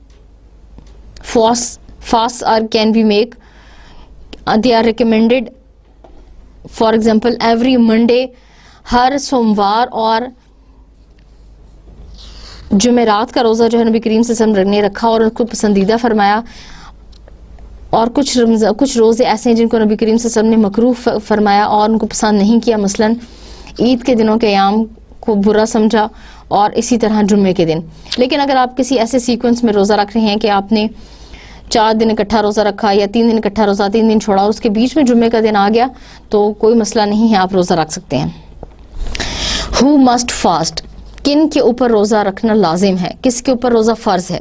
fasts can be made. They are recommended. For example, every Monday, ہر سوموار اور جمعرات کا روزہ جو ہے نبی کریم صلی اللہ علیہ وسلم نے رکھا اور اس کو پسندیدہ فرمایا. اور کچھ روزے ایسے ہیں جن کو نبی کریم صلی اللہ علیہ وسلم نے مکروہ فرمایا اور ان کو پسند نہیں کیا. مثلا عید کے دنوں کے ایام کو برا سمجھا, اور اسی طرح جمعے کے دن. لیکن اگر آپ کسی ایسے سیکوینس میں روزہ رکھ رہے ہیں کہ آپ نے 4 دن اکٹھا روزہ رکھا یا 3 دن اکٹھا روزہ, 3 دن چھوڑا, اس کے بیچ میں جمعے کا دن آ گیا, تو کوئی مسئلہ نہیں ہے, آپ روزہ رکھ سکتے ہیں. Who must fast? کن کے اوپر روزہ رکھنا لازم ہے, کس کے اوپر روزہ فرض ہے؟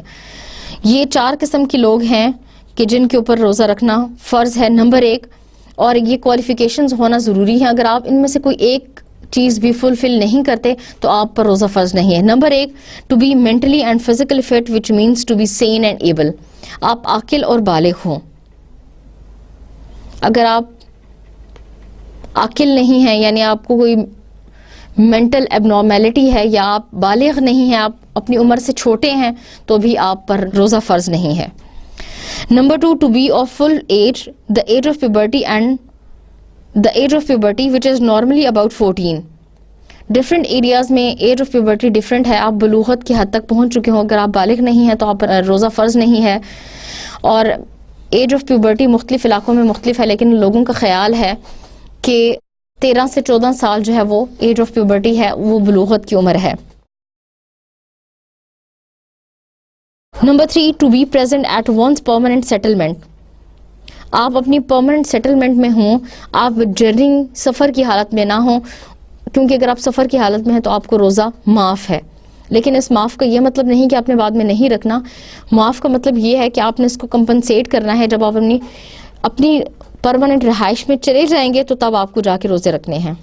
یہ 4 قسم کے لوگ ہیں کہ جن کے اوپر روزہ رکھنا فرض ہے. نمبر 1, اور یہ کوالیفیکیشنز ہونا ضروری ہے, اگر آپ ان میں سے کوئی ایک چیز بھی فلفل نہیں کرتے تو آپ پر روزہ فرض نہیں ہے. Number 1, to be mentally and physically fit, which means to be sane and able. آپ عاقل اور بالغ ہوں. اگر آپ عاقل نہیں ہیں, یعنی آپ کو کوئی مینٹل ایب نارمیلٹی ہے, یا آپ بالغ نہیں ہیں, آپ اپنی عمر سے چھوٹے ہیں, تو بھی آپ پر روزہ فرض نہیں ہے. Number 2, to be of full age, the age of puberty which is normally about 14. Different areas میں ایج آف پیوبرٹی ڈفرینٹ ہے. آپ بلوغت کی حد تک پہنچ چکے ہوں, اگر آپ بالغ نہیں ہیں تو آپ پر روزہ فرض نہیں ہے. اور ایج آف پیوبرٹی مختلف علاقوں میں مختلف ہے, لیکن لوگوں کا خیال ہے کہ 13 سے 14 سال جو ہے وہ ایج آف پیوبرٹی ہے, وہ بلوغت کی عمر ہے. Number 3, to be present at once permanent settlement. آپ اپنی پرماننٹ سیٹلمنٹ میں ہوں, آپ ڈیورنگ سفر کی حالت میں نہ ہوں, کیونکہ اگر آپ سفر کی حالت میں ہیں تو آپ کو روزہ معاف ہے. لیکن اس معاف کا یہ مطلب نہیں کہ آپ نے بعد میں نہیں رکھنا. معاف کا مطلب یہ ہے کہ آپ نے اس کو کمپنسیٹ کرنا ہے. جب آپ اپنی پرماننٹ رہائش میں چلے جائیں گے تو تب آپ کو جا کے روزے رکھنے ہیں.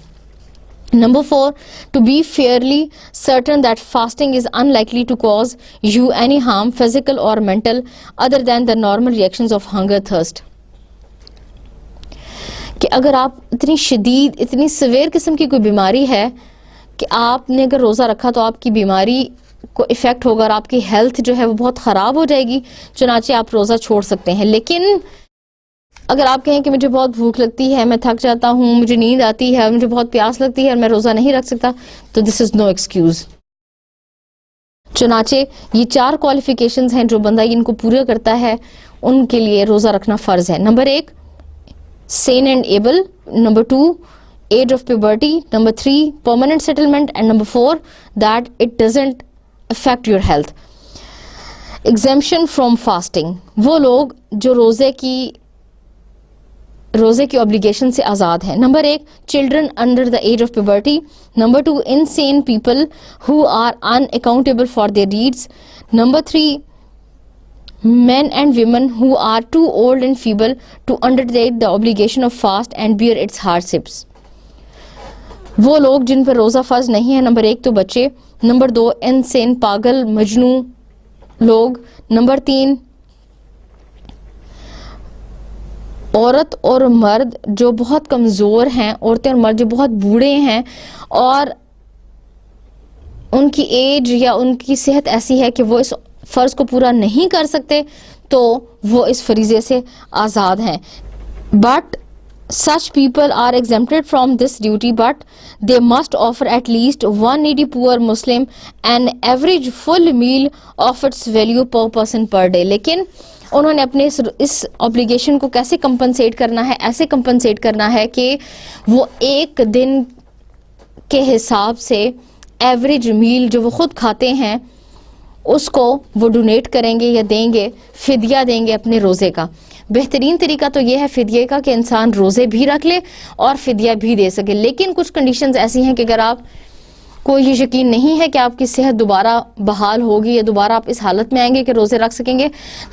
Number 4, to be fairly certain that fasting is unlikely to cause you any harm physical or mental other than the normal reactions of hunger thirst. کہ اگر آپ اتنی شدید, اتنی سویر قسم کی کوئی بیماری ہے کہ آپ نے اگر روزہ رکھا تو آپ کی بیماری کو افیکٹ ہوگا اور آپ کی ہیلتھ جو ہے وہ بہت خراب ہو جائے گی, چنانچہ آپ روزہ چھوڑ سکتے ہیں. لیکن اگر آپ کہیں کہ مجھے بہت بھوک لگتی ہے, میں تھک جاتا ہوں, مجھے نیند آتی ہے, مجھے بہت پیاس لگتی ہے اور میں روزہ نہیں رکھ سکتا, تو دس از نو ایکسکیوز. چنانچہ یہ 4 کوالیفیکیشنز ہیں جو بندہ ان کو پورا کرتا ہے ان کے لیے روزہ رکھنا فرض ہے. Number 1, sane and able. Number 2, age of puberty. Number 3, permanent settlement. And number 4, that it doesn't affect your health. Exemption from fasting. وہ لوگ جو روزے کی obligation سے آزاد ہیں. Number 1, children under the age of puberty. Number 2, insane people who are unaccountable for their deeds. Number 3, men and women who are too old and feeble to undertake the obligation of fast and bear its hardships. وہ لوگ جن پر روزہ فرض نہیں ہے. Number 1 تو بچے. Number 2, unseen, پاگل, مجنوں لوگ. نمبر 3, عورت اور مرد جو بہت کمزور ہیں, عورتیں اور مرد جو بہت بوڑھے ہیں اور ان کی ایج یا ان کی صحت ایسی ہے کہ وہ اس فرض کو پورا نہیں کر سکتے, تو وہ اس فریضے سے آزاد ہیں. But such people are exempted from this duty, but they must offer at least one needy poor Muslim an average full meal of its value per person per day. لیکن انہوں نے اپنے اس obligation کو کیسے کمپنسیٹ کرنا ہے؟ ایسے compensate کرنا ہے کہ وہ ایک دن کے حساب سے ایوریج میل جو وہ خود کھاتے ہیں اس کو وہ ڈونیٹ کریں گے یا دیں گے, فدیہ دیں گے اپنے روزے کا. بہترین طریقہ تو یہ ہے فدیے کا کہ انسان روزے بھی رکھ لے اور فدیہ بھی دے سکے. لیکن کچھ کنڈیشنز ایسی ہیں کہ اگر آپ کو یہ یقین نہیں ہے کہ آپ کی صحت دوبارہ بحال ہوگی یا دوبارہ آپ اس حالت میں آئیں گے کہ روزے رکھ سکیں گے,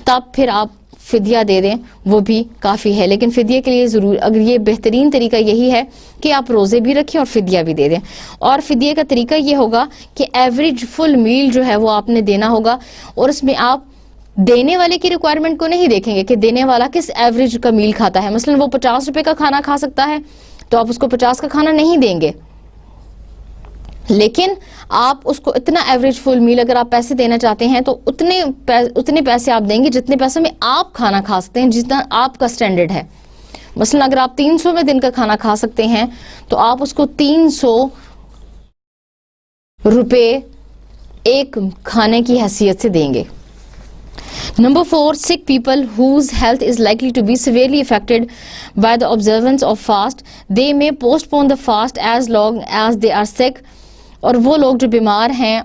تب پھر آپ فدیہ دے دیں, وہ بھی کافی ہے. لیکن فدیے کے لیے ضرور اگر یہ بہترین طریقہ یہی ہے کہ آپ روزے بھی رکھیں اور فدیہ بھی دے دیں. اور فدیے کا طریقہ یہ ہوگا کہ ایوریج فل میل جو ہے وہ آپ نے دینا ہوگا, اور اس میں آپ دینے والے کی ریکوائرمنٹ کو نہیں دیکھیں گے کہ دینے والا کس ایوریج کا میل کھاتا ہے. مثلا وہ 50 روپے کا کھانا کھا سکتا ہے تو آپ اس کو 50 کا کھانا نہیں دیں گے, لیکن آپ اس کو اتنا ایوریج فل میل اگر آپ پیسے دینا چاہتے ہیں تو اتنے پیسے آپ دیں گے جتنے پیسوں میں آپ کھانا کھا سکتے ہیں, جتنا آپ کا سٹینڈرڈ ہے. مثلا اگر آپ 300 میں دن کا کھانا کھا سکتے ہیں تو آپ اس کو 300 روپے ایک کھانے کی حیثیت سے دیں گے. Number 4, sick people whose health is likely to be severely affected by the observance of fast, they may postpone the fast as long as they are sick. اور وہ لوگ جو بیمار ہیں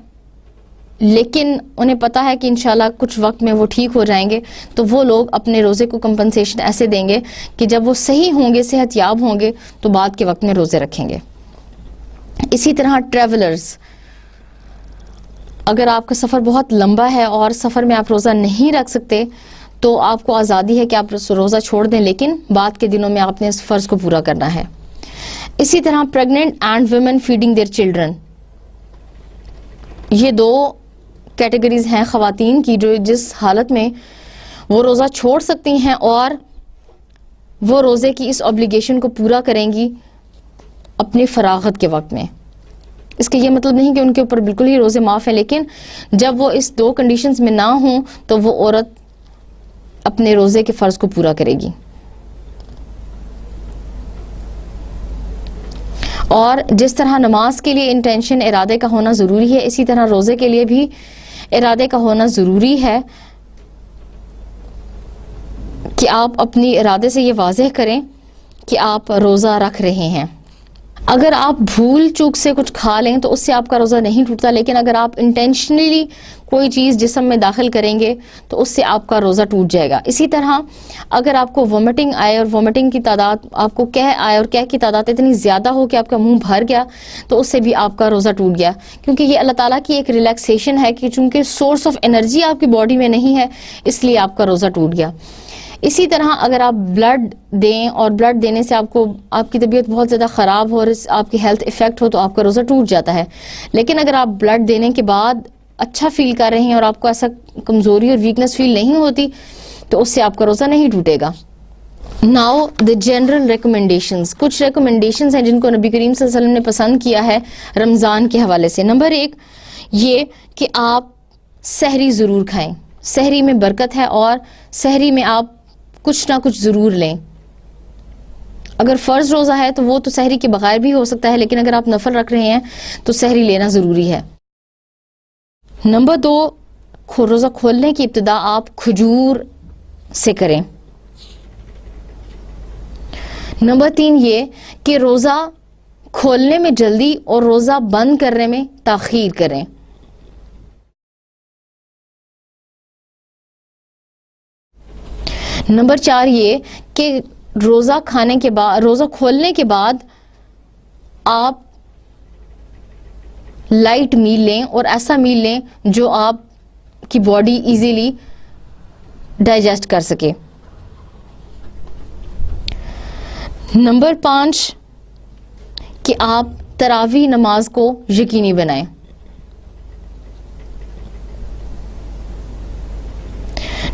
لیکن انہیں پتا ہے کہ انشاءاللہ کچھ وقت میں وہ ٹھیک ہو جائیں گے, تو وہ لوگ اپنے روزے کو کمپنسیشن ایسے دیں گے کہ جب وہ صحیح ہوں گے, صحت یاب ہوں گے, تو بعد کے وقت میں روزے رکھیں گے. اسی طرح ٹریولرز, اگر آپ کا سفر بہت لمبا ہے اور سفر میں آپ روزہ نہیں رکھ سکتے تو آپ کو آزادی ہے کہ آپ روزہ چھوڑ دیں, لیکن بعد کے دنوں میں آپ نے اس فرض کو پورا کرنا ہے. اسی طرح pregnant and women feeding their children, یہ 2 کیٹیگریز ہیں خواتین کی جو جس حالت میں وہ روزہ چھوڑ سکتی ہیں اور وہ روزے کی اس اوبلیگیشن کو پورا کریں گی اپنی فراغت کے وقت میں. اس کا یہ مطلب نہیں کہ ان کے اوپر بالکل ہی روزے معاف ہیں, لیکن جب وہ اس 2 کنڈیشنز میں نہ ہوں تو وہ عورت اپنے روزے کے فرض کو پورا کرے گی. اور جس طرح نماز کے لیے انٹینشن ارادے کا ہونا ضروری ہے, اسی طرح روزے کے لیے بھی ارادے کا ہونا ضروری ہے کہ آپ اپنی ارادے سے یہ واضح کریں کہ آپ روزہ رکھ رہے ہیں. اگر آپ بھول چوک سے کچھ کھا لیں تو اس سے آپ کا روزہ نہیں ٹوٹتا, لیکن اگر آپ انٹینشنلی کوئی چیز جسم میں داخل کریں گے تو اس سے آپ کا روزہ ٹوٹ جائے گا. اسی طرح اگر آپ کو وومٹنگ آئے اور وومٹنگ کی تعداد آپ کو کہہ آئے اور کہہ کی تعداد اتنی زیادہ ہو کہ آپ کا منہ بھر گیا تو اس سے بھی آپ کا روزہ ٹوٹ گیا, کیونکہ یہ اللہ تعالیٰ کی ایک ریلیکسیشن ہے کہ چونکہ سورس آف انرجی آپ کی باڈی میں نہیں ہے اس لیے آپ کا روزہ ٹوٹ گیا. اسی طرح اگر آپ بلڈ دیں اور بلڈ دینے سے آپ کی طبیعت بہت زیادہ خراب ہو اور آپ کی ہیلتھ افیکٹ ہو تو آپ کا روزہ ٹوٹ جاتا ہے. لیکن اگر آپ بلڈ دینے کے بعد اچھا فیل کر رہے ہیں اور آپ کو ایسا کمزوری اور ویکنس فیل نہیں ہوتی تو اس سے آپ کا روزہ نہیں ٹوٹے گا. ناؤ دی جنرل ریکمنڈیشنز, کچھ ریکمنڈیشنز ہیں جن کو نبی کریم صلی اللہ علیہ وسلم نے پسند کیا ہے رمضان کے حوالے سے. نمبر 1 یہ کہ آپ سحری ضرور کھائیں, سحری میں برکت ہے اور سحری میں آپ کچھ نہ کچھ ضرور لیں. اگر فرض روزہ ہے تو وہ تو سحری کے بغیر بھی ہو سکتا ہے, لیکن اگر آپ نفل رکھ رہے ہیں تو سحری لینا ضروری ہے. نمبر 2 روزہ کھولنے کی ابتدا آپ کھجور سے کریں. نمبر 3 یہ کہ روزہ کھولنے میں جلدی اور روزہ بند کرنے میں تاخیر کریں. نمبر 4 یہ کہ روزہ کھانے کے بعد, روزہ کھولنے کے بعد آپ لائٹ میل لیں اور ایسا میل لیں جو آپ کی باڈی ایزیلی ڈائجسٹ کر سکے. نمبر 5 کہ آپ تراویح نماز کو یقینی بنائیں.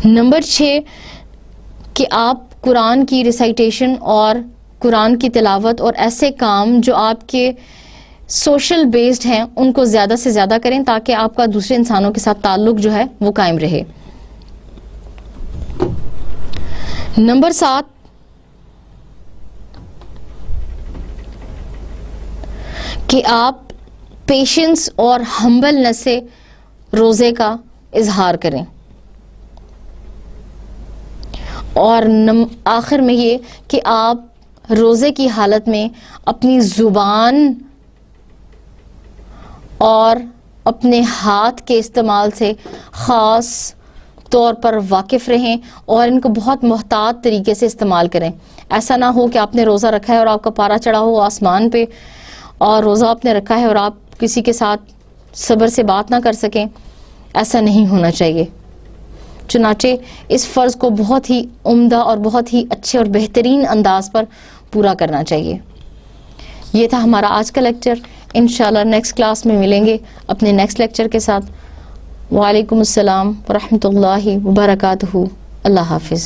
نمبر 6 کہ آپ قرآن کی ریسائٹیشن اور قرآن کی تلاوت اور ایسے کام جو آپ کے سوشل بیسڈ ہیں ان کو زیادہ سے زیادہ کریں تاکہ آپ کا دوسرے انسانوں کے ساتھ تعلق جو ہے وہ قائم رہے. نمبر 7 کہ آپ پیشنس اور ہمبلنس سے روزے کا اظہار کریں. اور آخر میں یہ کہ آپ روزے کی حالت میں اپنی زبان اور اپنے ہاتھ کے استعمال سے خاص طور پر واقف رہیں اور ان کو بہت محتاط طریقے سے استعمال کریں. ایسا نہ ہو کہ آپ نے روزہ رکھا ہے اور آپ کا پارا چڑھا ہو آسمان پہ، اور روزہ آپ نے رکھا ہے اور آپ کسی کے ساتھ صبر سے بات نہ کر سکیں. ایسا نہیں ہونا چاہیے. چنانچہ اس فرض کو بہت ہی عمدہ اور بہت ہی اچھے اور بہترین انداز پر پورا کرنا چاہیے. یہ تھا ہمارا آج کا لیکچر. انشاءاللہ نیکسٹ کلاس میں ملیں گے اپنے نیکسٹ لیکچر کے ساتھ. وعلیکم السلام ورحمۃ اللہ وبرکاتہ. اللہ حافظ.